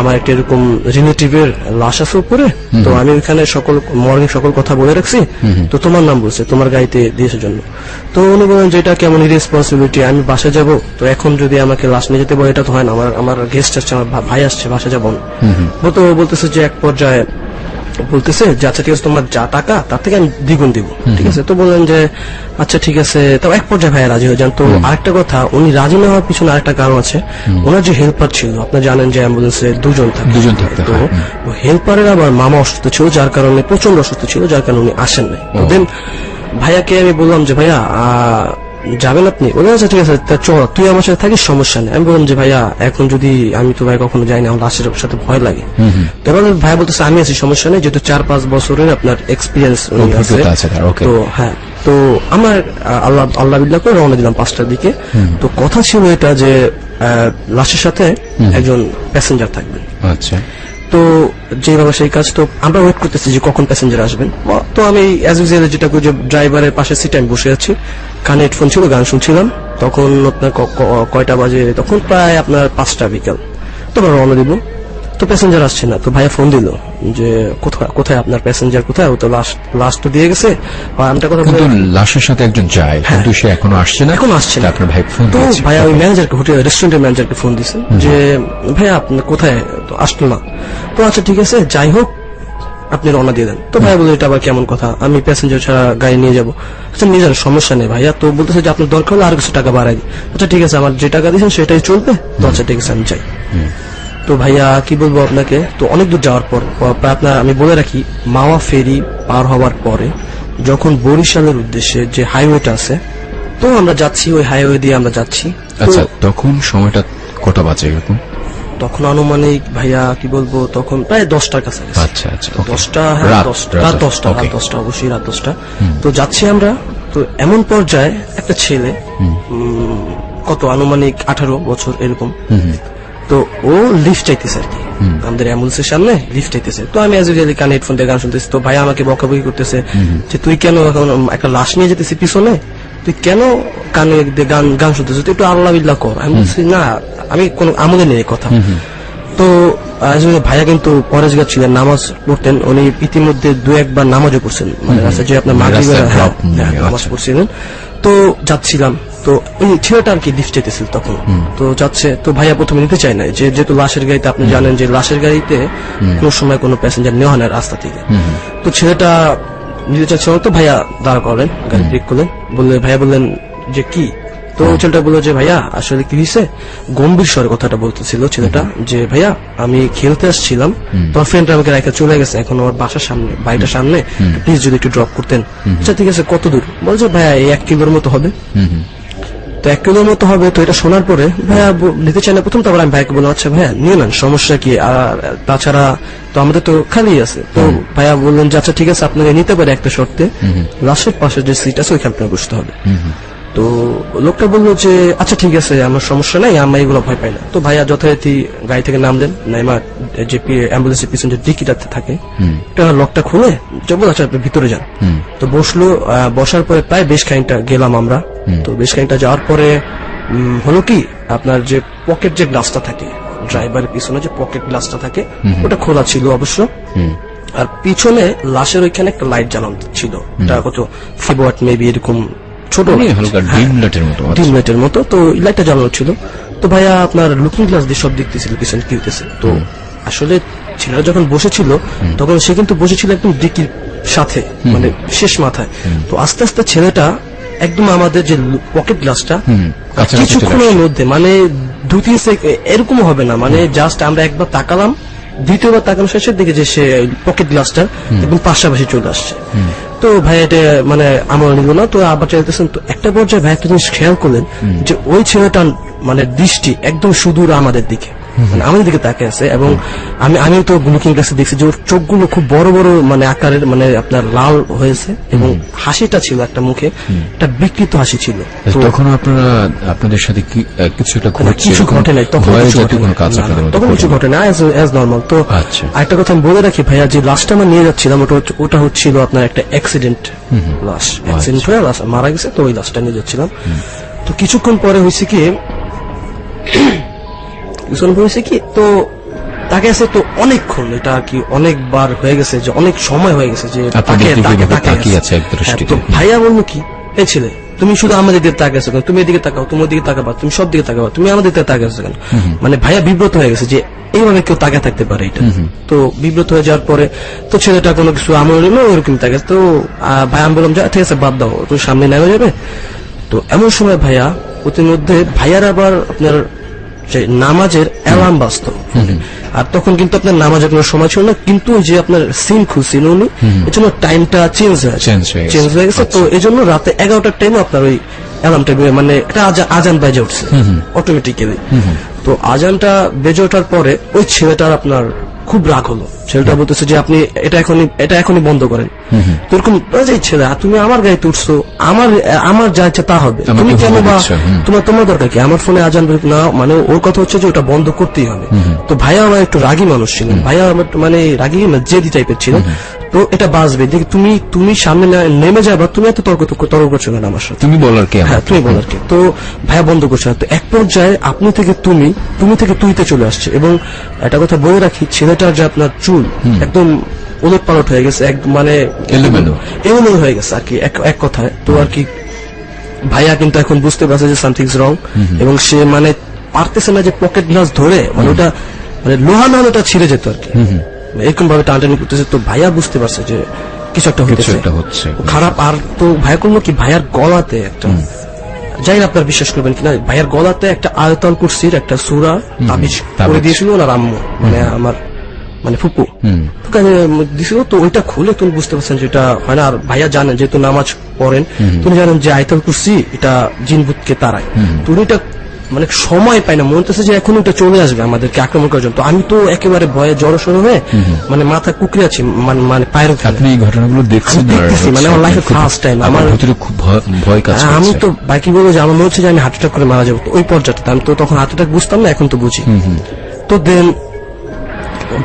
আমার একটা এরকম রিলেটিভের লাশ আছে উপরে, তো আমি ওইখানে মর্নিং সকল কথা বলে রাখছি, তো তোমার নাম বলছে, তোমার গাড়িতে দিয়েছে জন্য। তো উনি বলেন যে এটা কেমন ইরেসপন্সিবিলিটি, আমি বাসায় যাব, তো এখন যদি আমাকে লাশ নিয়ে যেতে বলে এটা তো হয় না, আমার গেস্ট আসছে, আমার ভাই আসছে, বাসায় যাবো না। তো বলতেছে যে এক পর্যায়ে বলতেছে যে আচ্ছা ঠিক আছে, তোমার যা টাকা তার থেকে আমি দ্বিগুণ দিব, ঠিক আছে। তো বললেন যে আচ্ছা ঠিক আছে, তো এক পর্যায়ে ভাইয়া রাজি হয়ে যান। তো আরেকটা কথা, উনি রাজি না হওয়ার পিছনে আরেকটা কারণ আছে, ওনার যে হেল্পার ছিল, আপনারা জানেন যে অ্যাম্বুলেন্সে দুজন থাকতে, তো হেল্পারের আবার মামা অসুস্থ ছিল, যার কারণে প্রচন্ড অসুস্থ ছিল, যার কারণে উনি আসেন নাই। তো দেন ভাইয়াকে আমি বললাম যে ভাইয়া যাবেন আপনি? বললেন আচ্ছা ঠিক আছে, তা চল তুই আমার সাথে থাকিস, সমস্যা নেই। আমি বললাম যে ভাইয়া এখন যদি আমি তো ভাই কখনো যাইনি, আমার লাশের সাথে ভয় লাগে। তো এবার ভাইয়া বলতেছে আমি আছি, সমস্যা নেই, যেহেতু 4-5 বছরের আপনার এক্সপিরিয়েন্স আছে। তো হ্যাঁ, তো আমার আল্লাহ বিল্লাহ করে রওনা দিলাম 5টার দিকে। তো কথা ছিল এটা যে লাশের সাথে একজন প্যাসেঞ্জার থাকবেন। আচ্ছা, তো যেভাবে সেই কাজ, তো আমরা ওয়েট করতেছি যে কখন প্যাসেঞ্জার আসবেন। তো আমি অ্যাজ ইউজুয়াল যেটা করি, যে ড্রাইভারের পাশে সিটে আমি বসে আছি, কানে হেডফোন ছিল, গান শুনছিলাম। তখন আপনার কয়টা বাজে, তখন প্রায় আপনার 5টা বিকাল। তো আমরা রওনা দিব, তো প্যাসেঞ্জার আসছে না। তো ভাইয়া ফোন দিল যে কোথায় আপনার প্যাসেঞ্জার কোথায়, ও তো লাশ তো দিয়ে গেছে। আমটা কথা কিন্তু লাশের সাথে একজন যায়, কিন্তু সে এখনো আসছে না। আপনার ভাই ফোন তো দিয়েছে। ভাইয়া ওই ম্যানেজারকে, হোটেল রেস্টুরেন্টের ম্যানেজারকে ফোন দিয়েছে যে ভাইয়া আপনি কোথায়, তো আসলো না। তো আচ্ছা ঠিক আছে, যাই হোক আপনি রওনা দিয়ে দেন। তো ভাইয়া বলে এটা আবার কেমন কথা, আমি প্যাসেঞ্জার ছাড়া গাড়ি নিয়ে যাবো? আচ্ছা নিয়ে যান, সমস্যা নেই ভাইয়া। তো বলতেছে যে আপনার দরকার হলে আর কিছু টাকা বাড়াই দিই। আচ্ছা ঠিক আছে, আমার যে টাকা দিয়েছেন সেটাই চলবে। তো আচ্ছা ঠিক আছে, আমি যাই। তো ভাইয়া কি বলবো আপনাকে, তো অনেক দূর যাওয়ার পর প্রায় আপনার আমি বলে রাখি, মাওয়া ফেরি পার হওয়ার পরে যখন বরিশালের উদ্দেশ্যে যে হাইওয়েটা আছে, তো আমরা যাচ্ছি, ওই হাইওয়ে দিয়ে আমরা যাচ্ছি। আচ্ছা, তখন সময়টা কটা বাজে এরকম? তখন আনুমানিক ভাইয়া কি বলবো, তখন প্রায় 10টার কাছে। আচ্ছা আচ্ছা, 10টা, হ্যাঁ, রাত 10টা, অবশ্যই রাত 10টা। তো যাচ্ছি আমরা, তো এমন পর্যায়ে একটা ছেলে, কত আনুমানিক 18 বছর এরকম, তো ও লিফট চাইতেছে আর কি, আমাদের অ্যাম্বুলেন্সের সামনে লিফট চাইতেছে। তো আমি কানে হেডফোন দিয়ে গান শুনতেছি। তো ভাই আমাকে বকাবকি করতেছে যে তুই কেন এখন একটা লাশ নিয়ে যেতেছি পিছনে, তুই কেন কানে গান শুনতেছিস, তুই একটু আল্লাহ বিল্লাহ কর। আমি বলছি না, আমি কোনো আমলে নেই কথা। তো ভাইয়া কিন্তু পরেশগাঁ ছিলেন, নামাজ পড়তেন, উনি ইতিমধ্যে 2-1 বার নামাজও পড়ছেন, মানে যে আপনার মাগরিবের নামাজ পড়ছিলেন। তো যাচ্ছিলাম, তো ওই ছেলেটা আর কি লিফট যেতেছিল তখন। তো যাচ্ছে, তো ভাইয়া প্রথমে নিতে চায় না, যেহেতু লাশের গাড়িতে আপনি জানেন যে লাশের গাড়িতে কোনো সময় কোনো প্যাসেঞ্জার নেওয়া হয় না রাস্তা থেকে। তো ছেলেটা নিতে চাচ্ছে, তো ভাইয়া দাঁড় করলেন, গাড়ি ব্রেক করলেন, ভাইয়া বললেন যে কি? তো ছেলেটা বললো যে ভাইয়া আসলে কি হয়েছে, গম্ভীর স্বরে কথাটা বলতেছিল ছেলেটা, যে ভাইয়া আমি খেলতে আসছিলাম, তোমার ফ্রেন্ড আমাকে রেখে চলে গেছে, এখন আমার বাসার সামনে, বাড়িটার সামনে, প্লিজ যদি একটু ড্রপ করতেন। আচ্ছা ঠিক আছে, কত দূর? বলছে ভাইয়া এই 1 কিলোর মতো হবে। তো 1 কিলোর মতো হবে। তো এটা শোনার পরে ভাইয়া নিতে চাই না প্রথম, তারপর আমি ভাইকে বললাম আচ্ছা ভাইয়া নিয়ে নেন, সমস্যা কি, আর তাছাড়া তো আমাদের তো খালি আছে। তো ভাইয়া বললেন যে আচ্ছা ঠিক আছে, আপনাকে নিতে পারে একটা শর্তে, লাশের পাশে যে সিট আছে ওইখানে আপনার বসতে হবে। তো লোকটা বললো যে আচ্ছা ঠিক আছে, আমার সমস্যা নাই, আমরা এগুলো ভয় পাই না। তো ভাইয়া যথারীতি গাড়ি থেকে নামলেন, নাইমা যে অ্যাম্বুলেন্সের পিছনে যে ডিকিটাতে থাকে এটা লকটা খুলে বলল আচ্ছা আপনি ভিতরে যান। তো বসলো, বসার পরে প্রায় বেশ খানিকটা গেলাম আমরা। তো বেশ খানিকটা যাওয়ার পরে হলো কি, আপনার যে পকেট যে গ্লাসটা থাকে, ড্রাইভারের পিছনে যে পকেট গ্লাসটা থাকে ওটা খোলা ছিল অবশ্য। আর পিছনে লাশের ওইখানে একটা লাইট জ্বালানো ছিল, এটা কত 5 ওয়াট মেবি এরকম ছোট হালকা ডিম লাইটের মতো, ডিম লাইটের মতো। তো লাইটটা জ্বালানো ছিল। তো ভাইয়া আপনার লুকিং গ্লাস দিয়ে সব দেখতেছিল পিছনে কি হইতেছে। তো আসলে ছেলেরা যখন বসেছিল তখন সে কিন্তু বসেছিল একদম ডিকির সাথে, মানে শেষ মাথায়। তো আস্তে আস্তে ছেলেটা একদম আমাদের যে পকেট গ্লাসটা কিছুক্ষণের মধ্যে, মানে 2-3 সেকেন্ড এরকম হবে না, মানে জাস্ট আমরা একবার তাকালাম, দ্বিতীয়বার তাকানো শেষের দিকে যে সে পকেট গ্লাসটা একদম পাশাপাশি চলে আসছে। তো ভাই এটা মানে আমার নিল না, তো আবার চাইতেছেন। তো একটা পর্যায়ে ভাই একটা জিনিস খেয়াল করলেন যে ওই ছেলেটা মানে দৃষ্টি একদম সুদূর আমাদের দিকে, মানে আমাদের দিকে তাকিয়ে আছে। এবং আমি তো লুকিং গ্লাসে দেখছি যে ওর চোখগুলো খুব বড় বড় মানে আকারের, মানে আপনার লাল হয়েছে, এবং হাসিটা ছিল একটা মুখে, একটা বিকৃত হাসি ছিল। তখন আপনারা আপনাদের সাথে কিছু একটা কিছু ঘটে নাই তখন, তখন কিছু ঘটে না, অ্যাজ নর্মাল। তো আরেকটা কথা আমি বলে রাখি ভাইয়া, যে লাশটা আমরা নিয়ে যাচ্ছিলাম ওটা হচ্ছিল আপনার একটা অ্যাক্সিডেন্ট লাশ, অ্যাক্সিডেন্ট হয়ে লাশ মারা গেছে, তো ওই লাশটা নিয়ে যাচ্ছিলাম। তো কিছুক্ষণ পরে হয়েছে কি, তো তাকে আছে তো অনেকক্ষণ, এটা আর কি অনেকবার হয়ে গেছে, যে অনেক সময় হয়ে গেছে যে তাকিয়ে আছে। তো ভাইয়া বললো কি, এই ছেলে তুমি শুধু আমাদের দিকে তাকিয়ে আছো কেন, তুমি এদিকে তাকাও, তোমার দিকে তাকাবা, তুমি সব দিকে তাকাবা, তুমি আমাদের দিকে তাকিয়ে আছো কেন। মানে ভাইয়া বিব্রত হয়ে গেছে যে এইভাবে কেউ তাকিয়ে থাকতে পারে এটা। তো বিব্রত হয়ে যাওয়ার পরে তো ছেলেটা কোনো কিছু আমল নিল, ওরকম তাকে। তো ভাই আমি বললাম যা ঠিক আছে বাদ দাও, তুমি সামনে নেমে যাবে। তো এমন সময় ভাইয়া প্রতিমধ্যে ভাইয়ার আবার আপনার যে নামাজের অ্যালার্ম বাজতো, আর তখন কিন্তু আপনার নামাজের কোনো সময় ছিল না, কিন্তু যে আপনার সিন খুলছিল উনি, এর জন্য টাইমটা চেঞ্জ হয়ে গেছে। তো এই জন্য রাতে 11টার টাইমে আপনার ওই অ্যালার্মটা মানে একটা আজান বেজে উঠছে অটোমেটিক্যালি। তো আজানটা বেজে ওঠার পরে ওই ছেলেটার আপনার খুব রাগ হলো। ছেলেটা বলতেছে যে আপনি এটা এখনই বন্ধ করেন। এরকম ছেলে, তুমি আমার গাড়িতে উঠছো, আমার যা ইচ্ছা তা হবে, তুমি কেন বা তোমার দরকার কি, আমার ফোনে আজান না, মানে ওর কথা হচ্ছে যে ওটা বন্ধ করতেই হবে। তো ভাইয়া আমার একটু রাগী মানুষ ছিলেন, ভাইয়া আমার মানে রাগী জেদি টাইপের ছিলেন। তো এটা বাজবে, দেখি তুমি সামনে নেমে যাবা, তুমি এত তর্ক করছো কেন আমার সাথে, তুমি বলার কে। হ্যাঁ তুমি বলার কে। তো ভাইয়া বন্ধ করছে না। তো এক পর্যায়ে আপনি থেকে তুমি থেকে তুইতে চলে আসছে। এবং একটা কথা বলে রাখি, ছেলেটার যে আপনার চুল একদম উলট পালট হয়ে গেছে, মানে এলোমেলো হয়ে গেছে আর কি এক কথায়। তো আর কি ভাইয়া কিন্তু এখন বুঝতে পারছে যে সামথিং ইজ রং, এবং সে মানে পারতেছে না যে পকেট গ্লাস ধরে, মানে ওটা মানে লোহা না ওটা ছিঁড়ে যেত আর কি, এরকম ভাবে টানটানি করতেছে। তো ভাইয়া বুঝতে পারছে যে কিছু একটা হচ্ছে খারাপ। আর তো ভাইয়া করলো কি, ভাইয়ার গলাতে একটা, যাই না আপনার বিশ্বাস করবেন কিনা, ভাইয়ার গলাতে একটা আয়তাল কুরসির একটা সূরা তাবিজ করে দিয়েছিল ওনার আম্মু, মানে আমার মানে ফুপু দিছিল। তো ওইটা খুলে তুমি বুঝতে পারছেন যে এটা হয় না। আর ভাইয়া জানেন যেহেতু নামাজ পড়েন, তুমি জানেন যে আয়তাল কুরসি এটা জিনভূতকে তাড়ায়। তো এটা মানে সময় পাই না, মনে হচ্ছে যে এখন ওটা চলে আসবে আমাদেরকে আক্রমণ করার জন্য। তো আমি তো একেবারে ভয়ে জড়সড় হয়ে মানে মাথা কুকড়ে আছি, মানে পায়ের। আপনি এই ঘটনাগুলো দেখছেন, মানে আমার লাইফে ফার্স্ট টাইম, আমার ভিতরে খুব ভয় কাজ করছে। আমি তো বাইকে বলবো যে আমার মনে হচ্ছে যে আমি হার্ট অ্যাটাক করে মারা যাবো। ওই পর্যায়ে আমি তো তখন হার্ট অ্যাটাক বুঝতাম না, এখন তো বুঝি। তো দেন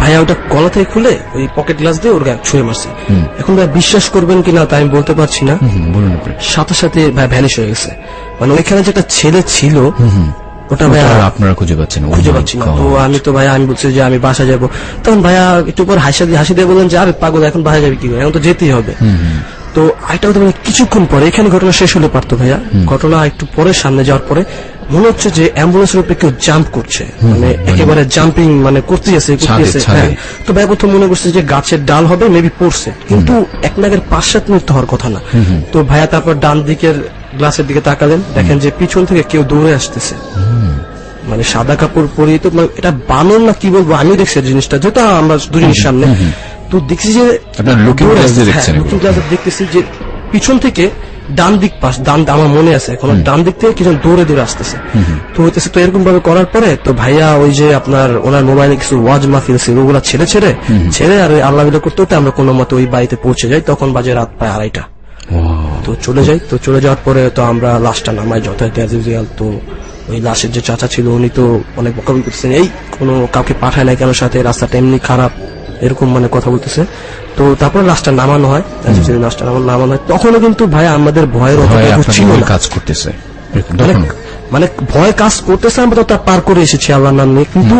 ভাইয়া ওটা গলা থেকে খুলে ওই পকেট গ্লাস দিয়ে ওর গায়ে ছুঁয়ে মারছে। এখন ভাই বিশ্বাস করবেন কিনা তা আমি বলতে পারছি না, সাথে সাথে ভাই ভ্যানিশ হয়ে গেছে। মানে ওইখানে যেটা ছেলে ছিল ওটা ভাইয়া আপনারা খুঁজে পাচ্ছি না। তো আমি তো ভাইয়া আমি বলছি যে আমি বাসা যাবো। তখন ভাইয়া একটু পর হাসি দিয়ে বললেন যে আরে পাগল এখন বাসা যাবে কি, এখন তো যেতেই হবে। তো আরেকটা কথা মানে কিছুক্ষণ পরে এখানে ঘটনা শেষ হলে পারতো ভাইয়া, ঘটনা একটু পরে সামনে যাওয়ার পরে মনে হচ্ছে যে অ্যাম্বুলেন্সের উপরে কেউ জাম্প করছে, মানে একেবারে জাম্পিং মানে করতেছে। তো ভাই প্রথম মনে করছে যে গাছের ডাল হবে, মেবি পড়ছে, কিন্তু এক নাগের 5-7 মিনিট হওয়ার কথা না। তো ভাইয়া তারপর ডান দিকের গ্লাসের দিকে তাকালেন, দেখেন যে পিছন থেকে কেউ দৌড়ে আসতেছে, মানে সাদা কাপড় পরিয়ে। তো এটা বানর না কি বলবো, আমি দেখছি জিনিসটা, যেটা আমরা দুজনের সামনে। তো দেখছি যে লুকিং গ্লাসে দেখতেছি যে পিছন থেকে ডান দিক আমার মনে আছে এখন, ডান দিক থেকে কিছু দৌড়ে আসতেছে। তো হইতেছে তো এরকম ভাবে করার পরে তো ভাইয়া ওই যে আপনার ওনার মোবাইলে কিছু ওয়াজ মাহফিল ছিল, ওগুলা ছেড়ে আর আল্লাহ করতে হতে আমরা কোনো মতে ওই বাড়িতে পৌঁছে যাই। তখন বাজে রাত প্রায় 2:30। তো চলে যাই। তো চলে যাওয়ার পরে তো আমরা লাশটা নামাই যথারীতি অ্যাজ ইউজুয়াল। তো ওই লাশের যে চাচা ছিল উনি তো অনেক বকাবকি করতেছেন, এই কোনো কাউকে পাঠায় না কেন সাথে, রাস্তাটা এমনি খারাপ, এরকম মানে কথা বলতেছে। তো তারপরে লাশটা নামানো হয়, লাশটা নামানো হয়। তখনও কিন্তু ভাই আমাদের ভয়ের অতটা ছিল না, কাজ করতেছে মানে ভয় কাজ করতেছে, আমরা তো তা পার করে এসেছি আল্লাহর নাম নিয়ে, কিন্তু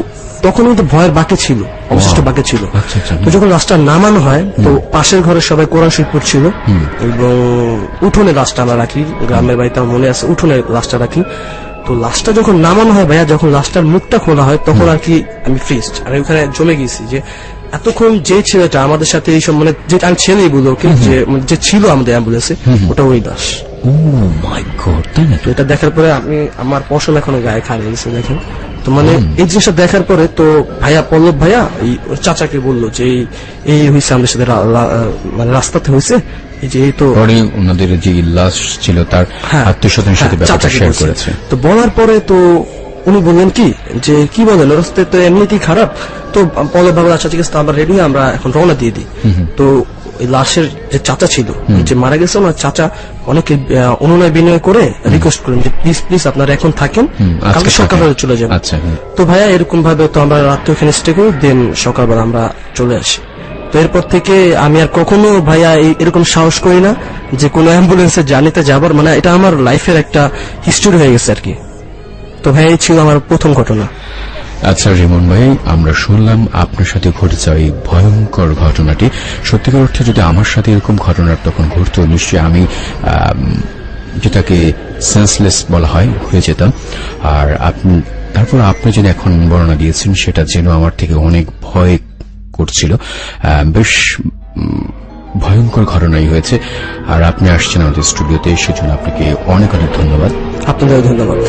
তখন কিন্তু ভয়ের বাকি ছিল, অবশিষ্ট বাকি ছিল। তো যখন লাশটা নামানো হয় তো পাশের ঘরে সবাই কোরআন শরীফ পড়ছিল এবং উঠোনে লাশটা আমরা রাখি, গ্রামের বাড়িতে আমার মনে আছে উঠোনে লাশটা রাখি। তো লাশটা যখন নামানো হয় ভাইয়া, যখন লাশটার মুখটা খোলা হয় তখন আর কি আমি ফ্রিজড, আমি ওখানে জমে গেছি যে এতক্ষণ যে ছেলেটা আমাদের সাথে এইসব মানে যে আমি ছেলেই বলবো ওকে, যে ছিল আমাদের অ্যাম্বুলেন্সে ওটা ওই লাশ। ও মাই গড, তাই না? তো এটা দেখার পরে আমার পশম এখনো গায়ে খাড়ে গেছে দেখেন। তো মানে এই জিনিসটা দেখার পরে তো ভাইয়া পল্লব ভাইয়া এই ওর চাচাকে বললো যে এই হয়েছে আমাদের সাথে মানে রাস্তাতে হয়েছে, এই যে এই তো পরে ওনাদের যে লাশ ছিল তার আত্মীয়স্বজনের সাথে ব্যাপারটা শেয়ার করেছে। তো বলার পরে তো উনি বললেন কি বলেন রাস্তায় তো এমনিতেই খারাপ। তো পল্লব বাবু আচ্ছা ঠিক আছে, আমরা রেডি, আমরা এখন রওনা দিয়ে দিই। তো এই লাশের যে চাচা ছিল যে মারা গেছে, ওনার চাচা অনেকে অনুনয় বিনয় করে রিকোয়েস্ট করেন যে প্লিজ প্লিজ আপনারা এখন থাকেন, কালকে সকালবেলা চলে যাবেন। তো ভাইয়া এরকম ভাবে তো আমরা রাত্রে ওখানে স্টে করি, দেন সকালবেলা আমরা চলে আসি। তো এরপর থেকে আমি আর কখনো ভাইয়া এরকম সাহস করি না যে কোনো অ্যাম্বুলেন্সে জার্নিতে যাবার, মানে এটা আমার লাইফের একটা হিস্টোরি হয়ে গেছে আর কি। তো ভাই এই ছিল আমার প্রথম ঘটনা। আচ্ছা রিমন ভাই, আমরা শুনলাম আপনার সাথে ঘটে যাওয়া এই ভয়ঙ্কর ঘটনাটি। সত্যিকার অর্থে যদি আমার সাথে এরকম ঘটনা তখন ঘটতো, নিশ্চয়ই আমি যেটাকে সেন্সলেস বলা হয় হয়ে যেতাম। আর তারপর আপনি যেন এখন বর্ণনা দিয়েছেন সেটা যেন আমার থেকে অনেক ভয় করছিল, বেশ ভয়ঙ্কর ঘটনাই হয়েছে। আর আপনি আসছেন আমাদের স্টুডিওতে, সেজন্য আপনাকে অনেক অনেক ধন্যবাদ। আপনাদেরও ধন্যবাদ।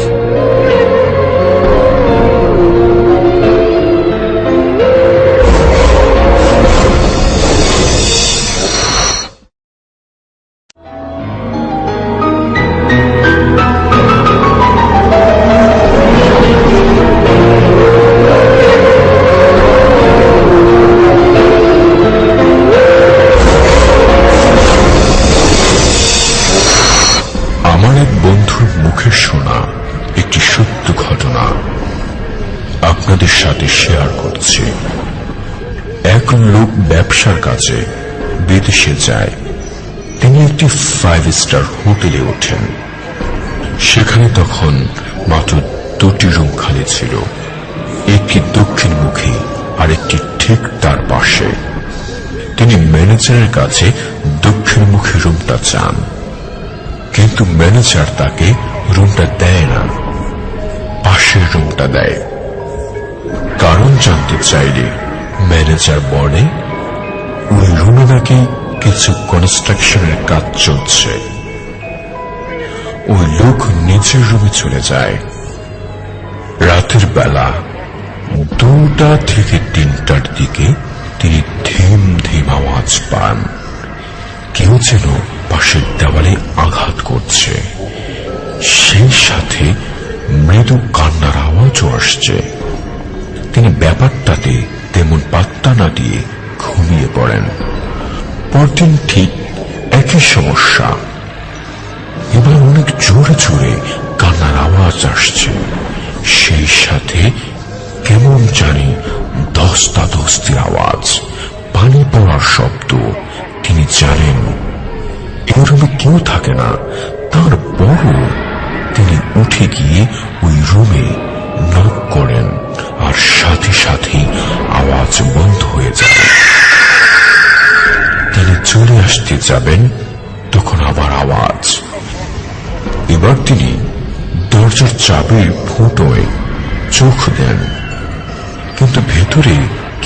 আমার এক বন্ধুর মুখে শোনা একটি সত্য ঘটনা আপনাদের সাথে শেয়ার করছি। এক লোক ব্যবসার কাজে বিদেশে যায়। তিনি একটি 5 স্টার হোটেলে ওঠেন। সেখানে তখন মাত্র 2টি রুম খালি ছিল, একটি দক্ষিণমুখী আর একটি ঠিক তার পাশে। তিনি ম্যানেজারের কাছে দক্ষিণমুখী রুমটা চান, কিন্তু ম্যানেজার তাকে রুমটা দেয় না, পাশের রুমটা দেয়। কারণ জানতে চাইলে ম্যানেজার বলে ওই রুমে নাকি কিছু কনস্ট্রাকশনের কাজ চলছে। ওই লোক নিজের রুমে চলে যায়। রাতের বেলা 2টা থেকে 3টার দিকে তিনি ধিম ধিম আওয়াজ পান, কেউ যেন পাশের দেওয়ালে আঘাত করছে। সেই সাথে মৃদু কান্নার আওয়াজও আসছে। তিনি ব্যাপারটাতে তেমন পাত্তা না দিয়ে ঘুমিয়ে পড়েন। পরদিন ঠিক একই সমস্যা, এবার অনেক জোরে জোরে কান্নার আওয়াজ আসছে। সেই সাথে কেমন জানি ধস্তাধস্তির আওয়াজ, পানি পড়ার শব্দ। তিনি জানেন এই রুমে কেউ থাকে না, তারপরও তিনি উঠে গিয়ে ওই রুমে নক করেন, আর সাথে সাথে আওয়াজ বন্ধ হয়ে যায়। তিনি চলে আসতে যাবেন, তখন আবার আওয়াজ। এবার তিনি দরজার চাবির ফুটোয় চোখ দেন, কিন্তু ভেতরে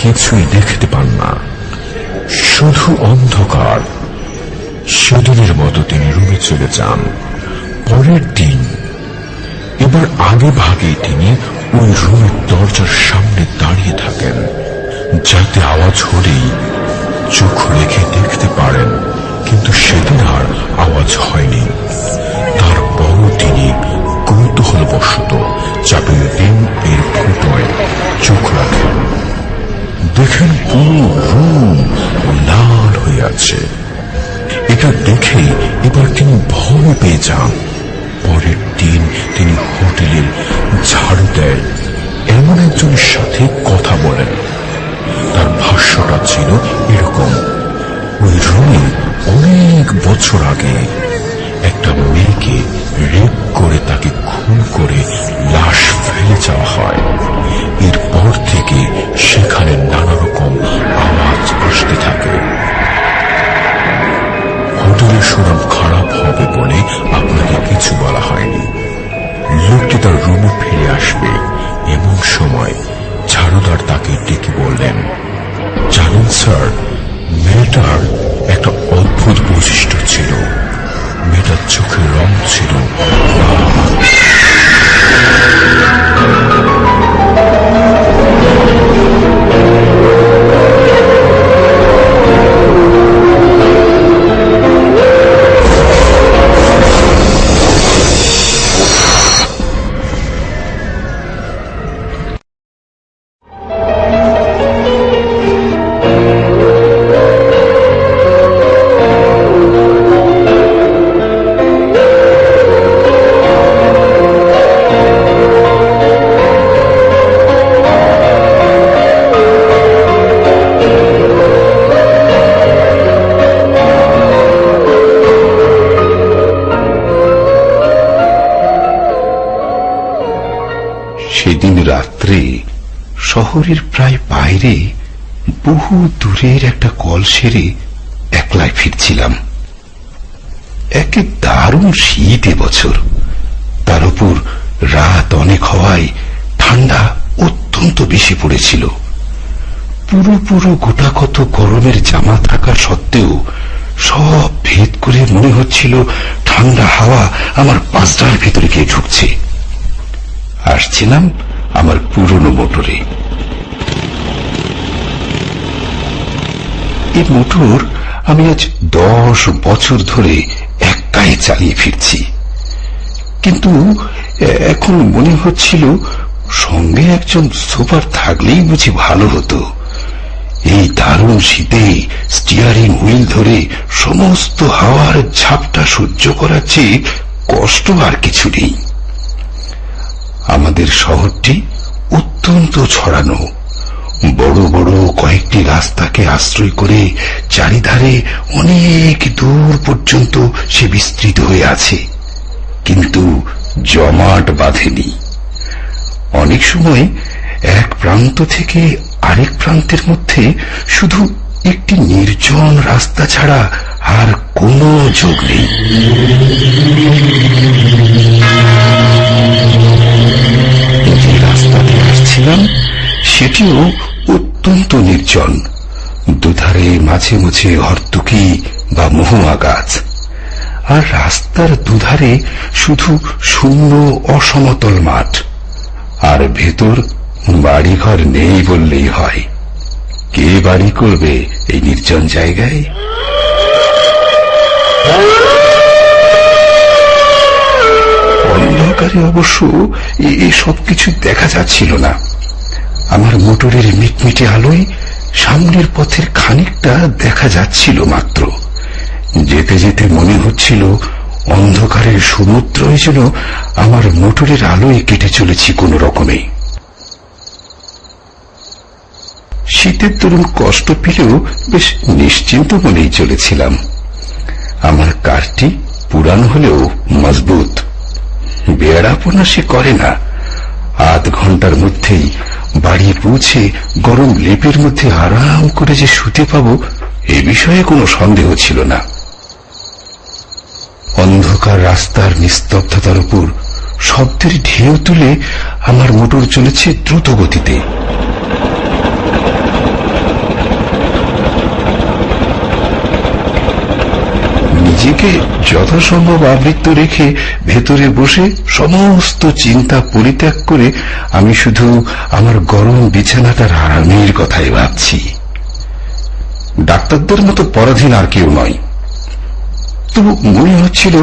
কিছুই দেখতে পান না, শুধু অন্ধকার। সেদিনের মতো তিনি রুমে চলে যান। পরের দিন এবার আগে ভাগে তিনি ওই রুমের দরজার সামনে দাঁড়িয়ে থাকেন, যাতে আওয়াজ হলেই চোখ রেখে দেখতে পারেন। কিন্তু সেদিন আর আওয়াজ হয়নি। তারপরও তিনি কৌতূহলবশত চাবির রিং এর ফুটোয় চোখ রাখেন। দেখেন পুরো রুম লাল হয়ে আছে। এটা দেখে এবার তিনি যান। পরের দিন তিনি হোটেলের ঝাড়ু দেয় এমন একজনের সাথে কথা বলেন। তার ভাষ্যটা ছিল এরকম: ওই রুমে অনেক বছর আগে একটা মেয়েকে রেপ করে তাকে খুন করে লাশ ফেলে যাওয়া হয়। এরপর থেকে সেখানে নানা রকম আওয়াজ আসতে থাকে। হোটেলের সুনাম খারাপ হবে বলে আপনাকে কিছু বলা হয়নি। লোকটি তার রুমে ফিরে আসবে এমন সময় ঝাড়ুদার তাকে ডেকে বললেন, জানেন স্যার, মেয়েটার একটা অদ্ভুত বৈশিষ্ট্য ছিল। মেয়েটার চোখের রং ছিল সেদিন রাত্রে শহরের প্রায় বাইরে বহু দূরের একটা কল সেরে একলাই ফিরছিলাম। একে দারুণ শীত এবছর, তার উপর রাত অনেক হওয়ায় ঠান্ডা অত্যন্ত বেশি পড়েছিল। পুরো গোটা কত গরমের জামা থাকা সত্ত্বেও সব ভেদ করে মনে হচ্ছিল ঠান্ডা হাওয়া আমার পাঁজরার ভেতরে গিয়ে ঢুকছে। আসছিলাম আমার পুরনো মোটরে। এই মোটর আমি আজ 10 বছর ধরে একাই চালিয়ে ফিরছি, কিন্তু এখন মনে হচ্ছিল সঙ্গে একজন সুপার থাকলেই বুঝি ভালো হতো। এই দারুণ শীতে স্টিয়ারিং হুইল ধরে সমস্ত হাওয়ার ঝাপটা সহ্য করার চেয়ে কষ্ট আর কিছু নেই। আমাদের শহরটি অত্যন্ত ছড়ানো, বড় বড় কয়েকটি রাস্তাকে আশ্রয় করে চারিধারে অনেক দূর পর্যন্ত সে বিস্তৃত হয়ে আছে, কিন্তু জমাট বাঁধেনি। অনেক সময় এক প্রান্ত থেকে আরেক প্রান্তের মধ্যে শুধু একটি নির্জন রাস্তা ছাড়া আর কোনো যোগ নেই। যে রাস্তাতে আসছিলাম সেটিও অত্যন্ত নির্জন। দুধারে মাঝে মাঝে হরতুকি বা মহুয়া গাছ, আর রাস্তার দুধারে শুধু শূন্য অসমতল মাঠ, আর ভেতর বাড়িঘর নেই বললেই হয়। কে বাড়ি করবে এই নির্জন জায়গায়? অন্ধকারে অবশ্য এই সবকিছু দেখা যাচ্ছিল না। আমার মোটরের মিটমিটে আলোয় সামনের পথের খানিকটা দেখা যাচ্ছিল মাত্র। যেতে যেতে মনে হচ্ছিল অন্ধকারের সমুদ্রই যেন আমার মোটরের আলোয় কেটে চলেছি কোন রকমে। শীতের দরুন কষ্ট পেলেও বেশ নিশ্চিন্ত মনেই চলেছিলাম। আমার কারটি পুরানো হলেও মজবুত, বেড়াপনা সে করে না। আধ ঘন্টার মধ্যেই বাড়ি পৌঁছে গরম লেপের মধ্যে আরাম করে যে শুতে পাব এ বিষয়ে কোনো সন্দেহ ছিল না। অন্ধকার রাস্তার নিস্তব্ধতার উপর শব্দের ঢেউ তুলে আমার মোটর চলেছে দ্রুত গতিতে। নিজেকে যথাসম্ভব আবৃত্ত রেখে ভেতরে বসে সমস্ত চিন্তা পরিত্যাগ করে আমি শুধু আমার গরম বিছানাটার আরামের কথাই ভাবছি। ডাক্তারদের মতো পরাধীন আর কেউ নয়, তবু মনে হচ্ছিল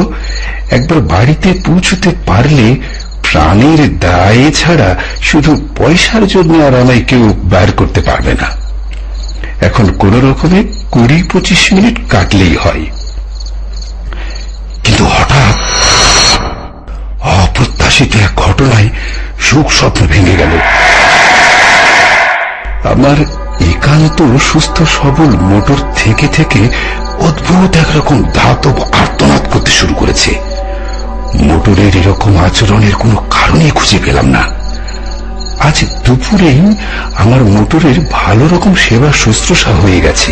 একবার বাড়িতে পৌঁছতে পারলে প্রাণের দায়ে ছাড়া শুধু পয়সার জন্য আর আমায় কেউ বাইর করতে পারবে না। এখন কোন রকমে 20-25 মিনিট কাটলেই হয়। কিন্তু হঠাৎ হাসিতে এক ঘটনায় সুখ স্বপ্ন ভেঙে গেল। আমার একান্ত সুস্থ সবল মোটর থেকে থেকে অদ্ভুত একরকম ধাতব আর্তনাদ করতে শুরু করেছে। মোটরের এরকম আচরণের কোনো কারণই খুঁজে পেলাম না। আজ দুপুরেই আমার মোটরের ভালো রকম সেবা শুশ্রূষা হয়ে গেছে।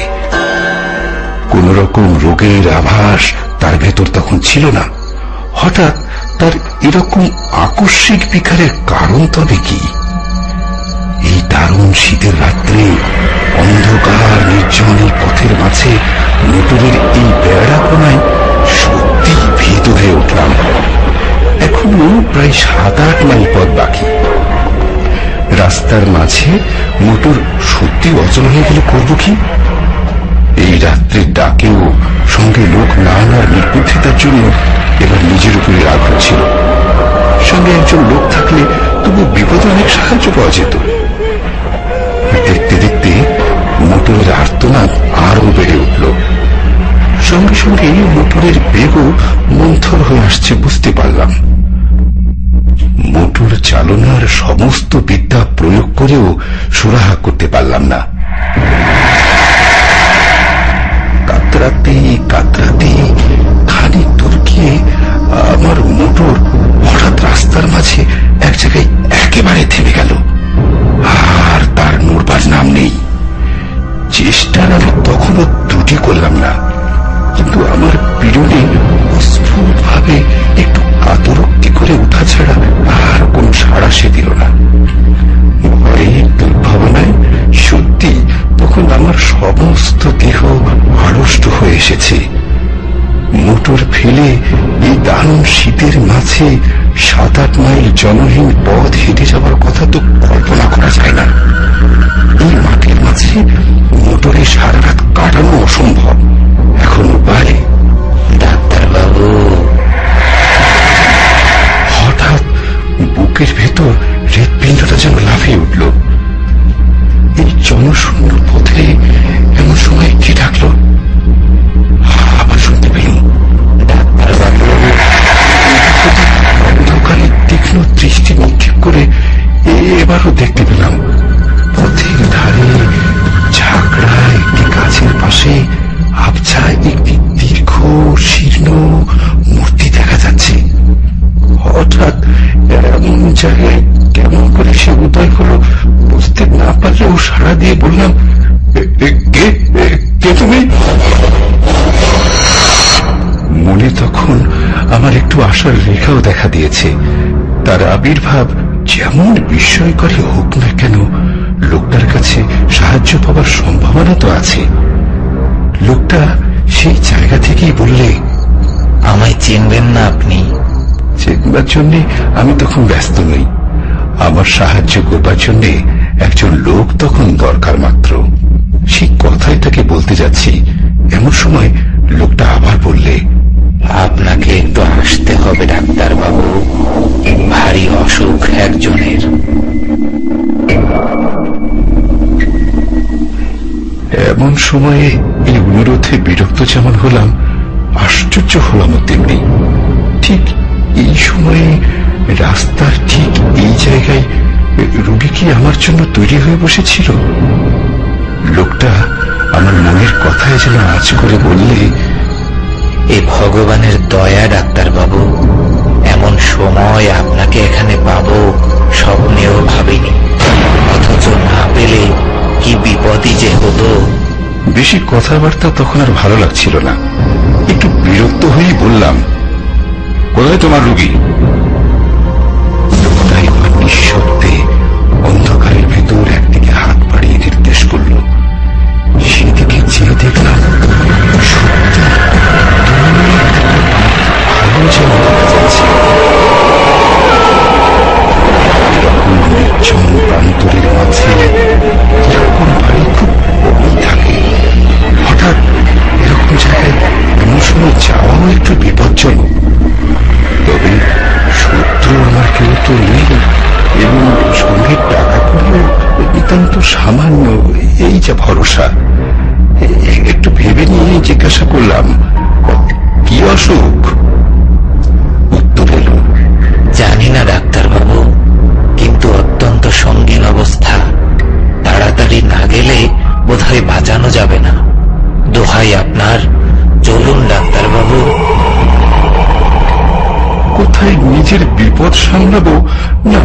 কোন রকম রোগের আভাস তার ভেতর তখন ছিল না। হঠাৎ তার এরকম আকস্মিক বিকারের কারণ তবে কি? এই দারুণ শীতের রাত্রে অন্ধকার নির্জন এই পথের মাঝে মোটরের এই বেড়া কোনায় সত্যি ভীত হয়ে উঠলাম। এখনো প্রায় 7-8 মাইল পথ বাকি। রাস্তার মাঝে মোটর সত্যি অচল হয়ে গেলে করব কি? এই রাত্রের ডাকেও সঙ্গে লোক না আনার নির্বুদ্ধিতার জন্য এবার নিজের উপরে রাগ হচ্ছিল। সঙ্গে একজন লোক থাকলে তবু বিপদে অনেক সাহায্য পাওয়া যেত। দেখতে দেখতে মোটরের আর্তনাদ আরো বেড়ে উঠল। সঙ্গে সঙ্গে মোটরের বেগও মন্থর হয়ে আসছে বুঝতে পারলাম। মোটর চালনার সমস্ত বিদ্যা প্রয়োগ করেও সুরাহা করতে পারলাম না। কাতরাতে কাতরাতে খানিক দূর গিয়ে আমার মোটর হঠাৎ রাস্তার মাঝে এক জায়গায় একেবারে থেমে গেল, আর তার নড়বার নাম নেই। চেষ্টার আমি তখনও ত্রুটি করলাম না, কিন্তু আমার পীড়নে অস্ফুট ভাবে একটু কাতরোক্তি করে উঠা ছাড়া আর কোন সাড়া সে দিল না। ভয়ে দুর্ভাবনায় সত্যি তখন আমার সমস্ত দেহ আড়ষ্ট হয়ে এসেছে। মোটর ফেলে এই দারুণ শীতের মাঝে 7-8 মাইল জনহীন পথ হেঁটে যাবার কথা তো কল্পনা করা যায় না। এই মাঠের মাঝে মোটরে সারা রাত কাটানো অসম্ভব। এখন উপায়? ডাক্তারবাবু। হঠাৎ বুকের ভেতর হৃৎপিণ্ডটা যেন লাফিয়ে উঠল। এই জনশূন্য পথে এমন সময় কে ডাকলো? আবার শুনতে পেলাম, ডাক্তারবাবু। অন্ধকারে তীক্ষ্ণ দৃষ্টি নিক্ষেপ করে এবারও দেখতে পেলাম পথের ধারে ঝাঁকড়া একটি গাছের পাশে আবছা একটি দীর্ঘ শীর্ণ মূর্তি দেখা যাচ্ছে। হঠাৎ এমন জায়গায় কেমন করে সে উদয় হলো বুঝতে না পারলেও সাড়া দিয়ে বললাম, কে তুমি? মনে তখন আমার একটু আশার রেখাও দেখা দিয়েছে। তার আবির্ভাব যেমন বিস্ময়করই হোক না কেন, লোকটার কাছে সাহায্য পাওয়ার সম্ভাবনা তো আছে। লোকটা সেই জায়গা থেকেই বললে, আমায় চিনবেন না আপনি? চিনবার জন্য আমি তখন ব্যস্ত নই। আমার সাহায্য করবার জন্য একজন লোক তখন দরকার মাত্র। সেই কথাই তাকে বলতে যাচ্ছি, এমন সময় লোকটা আবার বললে, আপনাকে একটু আসতে হবে ডাক্তারবাবু, ভারী অসুখ একজনের। এমন সময়ে এই অনুরোধে বিরক্ত যেমন হলাম, আশ্চর্য হলাম তেমনি। ঠিক এই সময়ে রাস্তার ঠিক এই জায়গায় রুগী কি আমার জন্য তৈরি হয়ে বসেছিল? লোকটা আমার মনের কথায় যেন আজ করে বললে, এ ভগবানের দয়া ডাক্তারবাবু, এমন সময় আপনাকে এখানে পাবো স্বপ্নেও ভাবিনি, অথচ না পেলে কি বিপদই যে হতো। বেশি কথাবার্তা তখন আর ভালো লাগছিল না। একটু বিরক্ত হয়েই বললাম, কোথায় তোমার রুগী? লোকটাই নিঃশব্দে অন্ধকারের ভেতর একদিকে হাত বাড়িয়ে নির্দেশ করল। সেদিকে চেয়ে দেখলাম সত্যি ভালো যেন দেখা যাচ্ছে। এরকম নির্জন প্রান্তরের মাঝে এরকম বাড়ি খুব কমই থাকে। হঠাৎ এরকম জায়গায় এমন সময় যাওয়াও একটু বিপজ্জনক। তবে শত্রু আমার কেউ তো নেই, এবং সঙ্গে টাকা পড়লেও নিতান্ত সামান্য, এই যা ভরসা। একটু ভেবে নিয়ে জিজ্ঞাসা করলাম, কি অসুখ? উত্তর এলো, জানি না ডাক্তারবাবু, কিন্তু অত্যন্ত সঙ্গীন অবস্থা। তাড়াতাড়ি না গেলে বোধহয় বাঁচানো যাবে না। দোহাই আপনার, চলুন ডাক্তারবাবু। কোথায় নিজের বিপদ সামলাবো, না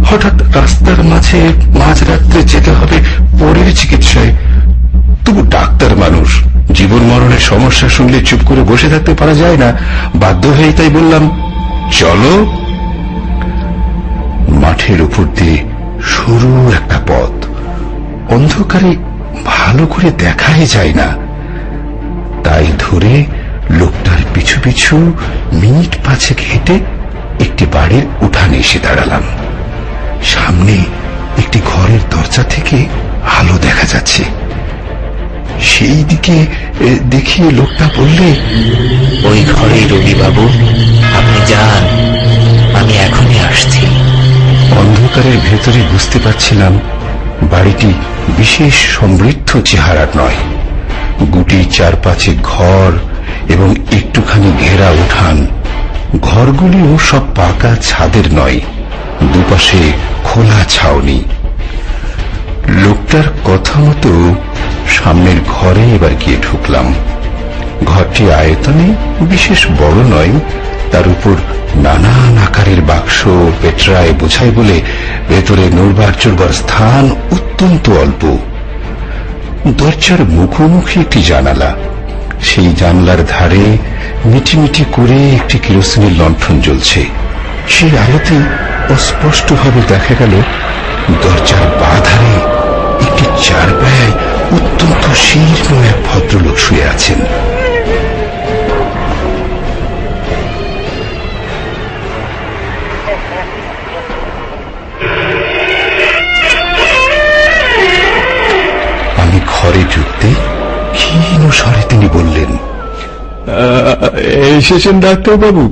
হঠাৎ রাস্তার মাঝে মাঝরাত্রে যেতে হবে পরের চিকিৎসায়। তবু ডাক্তার মানুষ, জীবন মরণের সমস্যা শুনলে চুপ করে বসে থাকতে পারা যায় না। বাধ্য হয়ে তাই বললাম, চলো। মাঠের উপর দিয়ে সরু একটা পথ, অন্ধকারে ভালো করে দেখাই যায় না। তাই ধরে লোকটার পিছু পিছু মিনিট 5 হেঁটে একটি বাড়ির উঠানে এসে দাঁড়ালাম। সামনে একটি ঘরের দরজা থেকে আলো দেখা যাচ্ছে। সেই দিকে দেখিয়ে লোকটা বললে, ওই ঘরেই রবিবাবু, আপনি যান, আমি এখনই আসছি। অন্ধকারের ভেতরে বুঝতে পারছিলাম বাড়িটি বিশেষ সমৃদ্ধ চেহারার নয়। গুটি 4-5 ঘর এবং একটুখানি ঘেরা উঠান। ঘরগুলিও সব পাকা ছাদের নয়, দুপাশে খোলা ছাউনি। লোকটার কথা মতো সামনের ঘরে এবার গিয়ে ঢুকলাম। ঘরটি আয়তনে বিশেষ বড় নয়, তার উপর নানান আকারের বাক্স পেটরায় বোঝাই বলে ভেতরে নড়বার চড়বার স্থান অত্যন্ত অল্প। দরজার মুখোমুখি একটি জানালা, সেই জানলার ধারে মিটিমিটি করে একটি কেরোসিনের লণ্ঠন জ্বলছে। সেই আলোতে অস্পষ্টভাবে দেখা গেল দরজার বাঁ ধারে একটি চারপায়ায় অত্যন্ত শীর্ণ এক ভদ্রলোক শুয়ে আছেন। আমি ঘরে ঢুকতে ক্ষীণ স্বরে তিনি বললেন, এসেছেন ডাক্তারবাবু,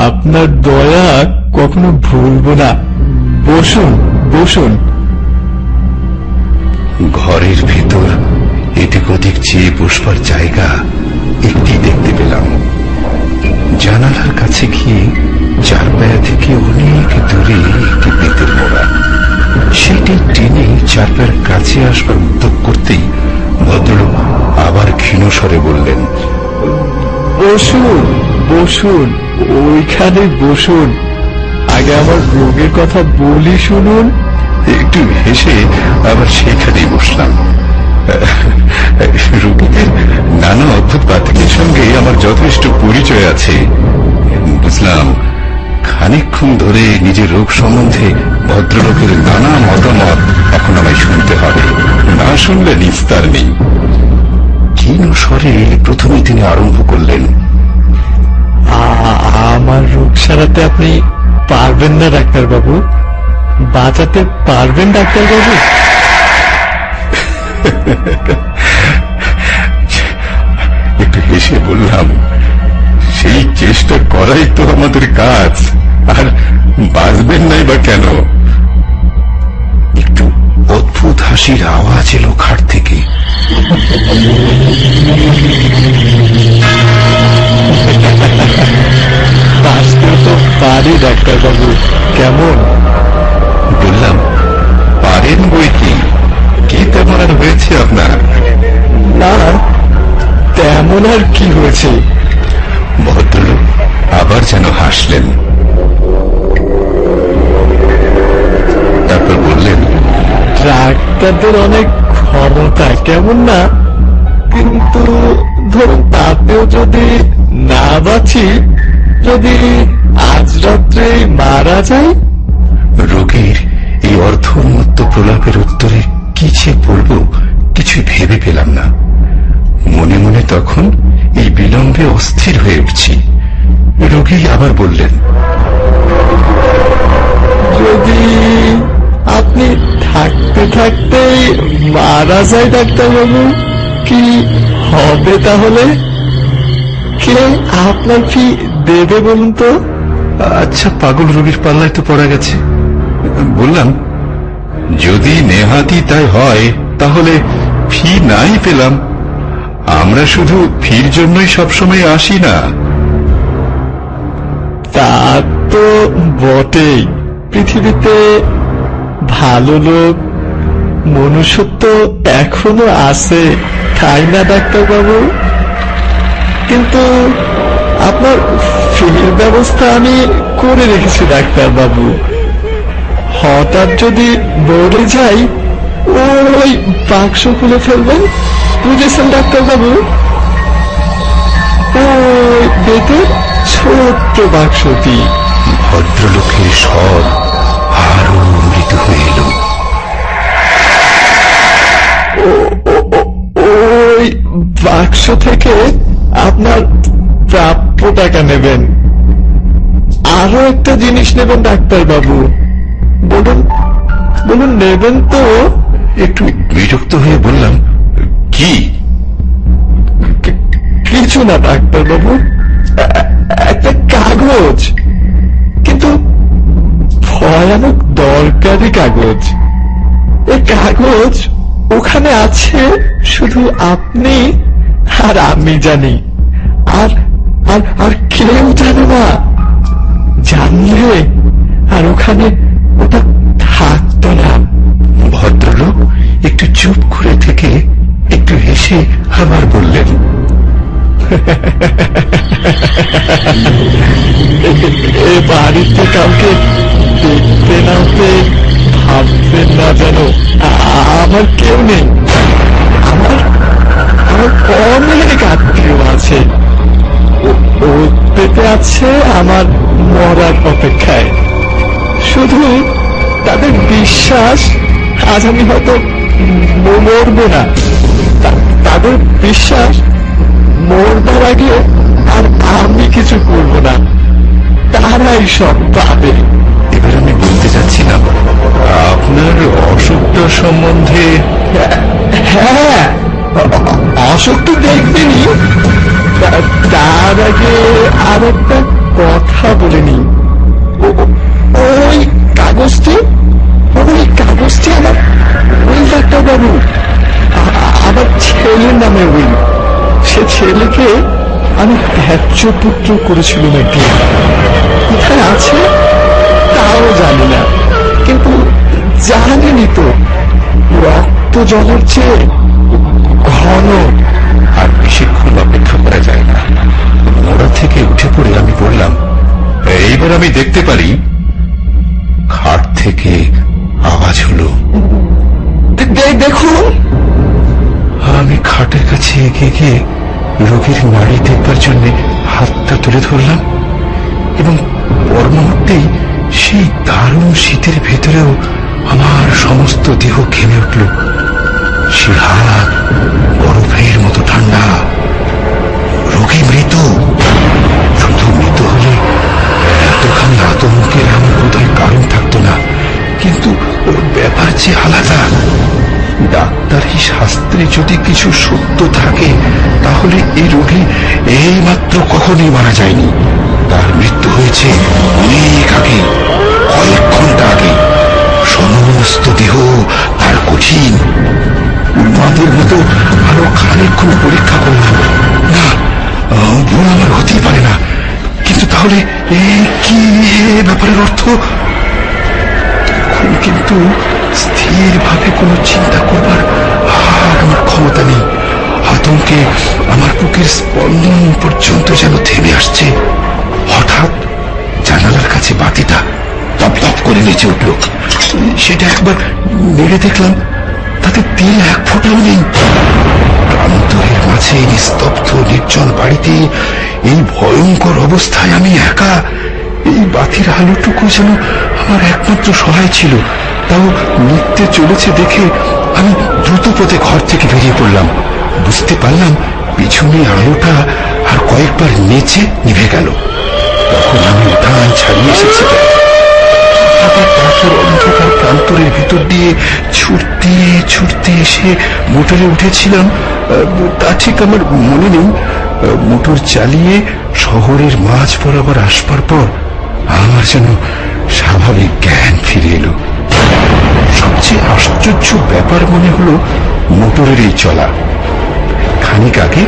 আপনার দয়া কখনো ভুলবো না। বসুন বসুন। ঘরের ভেতর এদিক ওদিক চেয়ে বসবার জায়গা একটি দেখতে পেলাম। জানালার কাছে গিয়ে চারপায়া থেকে অনেক দূরে একটি বেতের মোড়া, সেটি টেনে চারপায়ার কাছে আসবার উদ্যোগ করতেই ভদ্রলোক আবার ক্ষীণ স্বরে বললেন, বসুন বসুন, ওইখানে বসুন। আগে আমার রোগের কথা বলি শুনুন। একটু হেসে আবার সেখানেই বসলাম। রোগীদের নানা অদ্ভুত বাতিকের সঙ্গে আমার যথেষ্ট পরিচয় আছে, বুঝলাম। খানিকক্ষণ ধরে নিজের রোগ সম্বন্ধে ভদ্রলোকের নানা মতামত এখন আমায় শুনতে হবে, না শুনলে নিস্তার নেই। ক্ষীণ স্বরে প্রথমে তিনি আরম্ভ করলেন, আমার রোগ সারাতে আপনি পারবেন না ডাক্তারবাবু? বাঁচাতে পারবেন ডাক্তারবাবু? একটু হেসে বললাম, সেই চেষ্টা করাই তো আমাদের কাজ, আর বাঁচবেন নাই বা কেন? একটু অদ্ভুত হাসির আওয়াজ এলো খাট থেকে। বাঁচতেও তো পারি ডাক্তারবাবু, কেমন? বললাম, পারেন বই কি, কি তেমন আর হয়েছে আপনার? না, তেমন আর কি হয়েছে? ভদ্রলোক আবার যেন হাসলেন, তারপর বললেন, ডাক্তারদের অনেক ক্ষমতা, কেমন না? কিন্তু ধরুন তাতেও যদি না বাঁচি, যদি আজ রাত্রে মারা যাই? রোগীর এই অর্ধ উন্মত্ত প্রলাপের উত্তরে কি যে বলবো কিছুই ভেবে পেলাম না। মনে মনে তখন এই বিলম্বে অস্থির হয়ে উঠছি। রোগী আবার বললেন, যদি আপনি থাকতে থাকতেই মারা যায় ডাক্তারবাবু, কি হবে তাহলে? কে আপনার ফি দেবে বলুন তো? আচ্ছা, পাগল রোগীর পাল্লায় তো পড়া গেছে। বললাম, যদি নেহাতি তাই হয় তাহলে ফি নাই পেলাম, আমরা শুধু ফির জন্যই সবসময় আসি না। তা তো বটেই, পৃথিবীতে ভালো লোক, মনুষ্যত্ব এখনো আছে, তাই না ডাক্তারবাবু? কিন্তু আপনার ফির ব্যবস্থা আমি করে রেখেছি ডাক্তারবাবু। হঠাৎ যদি বলে যাই, ওই বাক্স খুলে ফেলবেন, বুঝেছেন ডাক্তারবাবু? ওই বেতের ছোট্ট বাক্সটি। ভদ্রলোকের স্বর আরো মৃদু হয়ে এলো। ওই বাক্স থেকে আপনার প্রাপ্য টাকা নেবেন, আরো একটা জিনিস নেবেন ডাক্তারবাবু। বলুন বলুন, নেবেন তো? একটু বিরক্ত হয়ে বললাম, কি? কিছু না ডাক্তারবাবু, একটা কাগজ, কিন্তু ভয়ানক দরকারি কাগজ। এই কাগজ ওখানে আছে শুধু আপনি আর আমি জানি, আর আর আর কেউ জানে না। জানলে আর ওখানে ওটা থাকতো না। ভদ্রলোক একটু চুপ করে থেকে একটু হেসে আবার বললেন, এ বাড়িতে কাউকে দেখতে না হতে ভাববেন না যেন আমার কেউ নেই। আমার আমার অনেক আত্মীয় আছে, ওতে আছে আমার মরার অপেক্ষায়। শুধু তাদের বিশ্বাস আজ আমি হয়তো মরবো না, তাদের বিশ্বাস মরবার আগে আর আমি কিছু করবো না, তারাই সব পাবে। এবার আমি বলতে চাচ্ছিলাম, আপনার অসুখটা সম্বন্ধে। হ্যাঁ, অসুখ তো দেখবেনই, তার আগে আর একটা কথা বলে নি। ওই কাগজটি আমার ওই ডাক্তারবাবু, আমার ছেলের নামে ওই। সে ছেলেকে আমি ত্যায্য পুত্র করেছিলাম একদিন। কোথায় আছে তাও জানি না, কিন্তু জানেনি তো রক্ত জলের চেয়ে ঘন। আর বেশিক্ষণ অপেক্ষা করা যায় না। মোড়া থেকে উঠে পড়ে আমি বললাম, এইবার আমি দেখতে পারি। খাট থেকে আওয়াজ হলো, দেখুন। আমি খাটের কাছে এগিয়ে গিয়ে রোগীর নাড়ি দেখবার জন্য হাতটা তুলে ধরলাম, এবং পর মুহূর্তেই সেই দারুণ শীতের ভেতরেও আমার সমস্ত দেহ ঘেমে উঠল। সে হাত বরফের মতো ঠান্ডা। রোগী মৃত। শুধু মৃত হলে এতখানি আতঙ্কের আমার বোধহয় কারণ থাকতো না, কিন্তু ব্যাপার যে আলাদা। ডাক্তারি শাস্ত্রে যদি কিছু সত্য থাকে, তাহলে এই রোগী এইমাত্র কখনই মারা যায়নি। তার মৃত্যু হয়েছে অনেক আগে, কয়েক ঘন্টা আগে। সমস্ত দেহ তার কঠিন। উন্মাদের মতো আরো খানিকক্ষণ পরীক্ষা করলাম। না, ভুল আমার হতেই পারে না। কিন্তু তাহলে কি ব্যাপারের অর্থ? তখন কিন্তু স্থিরভাবে কোনো চিন্তা করবার আর আমার ক্ষমতা নেই। আতঙ্কে আমার বুকের স্পন্দন পর্যন্ত যেন থেমে আসছে। হঠাৎ জানালার কাছে বাতিটা টপ টপ করে নেচে উঠল। সেটা একবার নেড়ে দেখলাম, তাতে তেল এক ফোঁটাও নেই। প্রান্তরের মাঝে নিস্তব্ধ নির্জন বাড়িতে এই ভয়ঙ্কর অবস্থায় আমি একা। এই বাতির আলোটুকু যেন আমার একমাত্র সহায় ছিল। তাও নিত্যে চলেছে দেখে আমি দ্রুত পথে ঘর থেকে বেরিয়ে পড়লাম। বুঝতে পারলাম পিছনে আলোটা আর কয়েকবার নেচে নিভে গেল। তখন আমি উঠান ছাড়িয়ে এসেছি। পাথর অন্ধকার প্রান্তরের ভিতর দিয়ে ছুটতে ছুটতে এসে মোটরে উঠেছিলাম, তা ঠিক আমার মনে নেই। মোটর চালিয়ে শহরের মাঝ বরাবর আসবার পর আমার যেন স্বাভাবিক জ্ঞান ফিরে এলো। সবচেয়ে আশ্চর্য ব্যাপার মনে হলো মোটরের এই চলা। খানিক আগে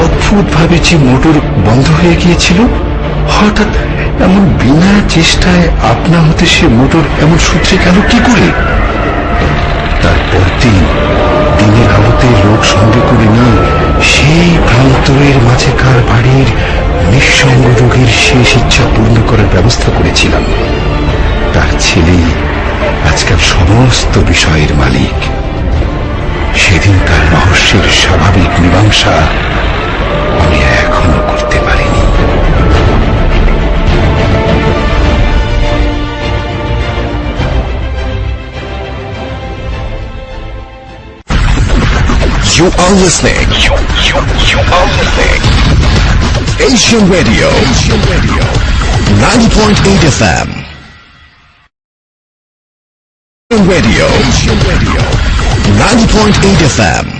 অদ্ভুত ভাবে যে মোটর বন্ধ হয়ে গিয়েছিল, হঠাৎ এমন বিনা চেষ্টায় আপনা হতে সে মোটর এমন সূত্রে গেল কি করে? তারপর দিনের আলোতে লোক সঙ্গে করে নিয়ে সেই প্রান্তরের মাঝেকার বাড়ির নিঃসঙ্গ রোগীর শেষ ইচ্ছা পূর্ণ করার ব্যবস্থা করেছিলাম। তার ছেলেই আজকাল সমস্ত বিষয়ের মালিক। সেদিন তার রহস্যের স্বাভাবিক মীমাংসা আমি এখনো করতে পারিনি। You are listening. You are listening. Asian Radio. 90.8 FM. Radio. 90.8 FM.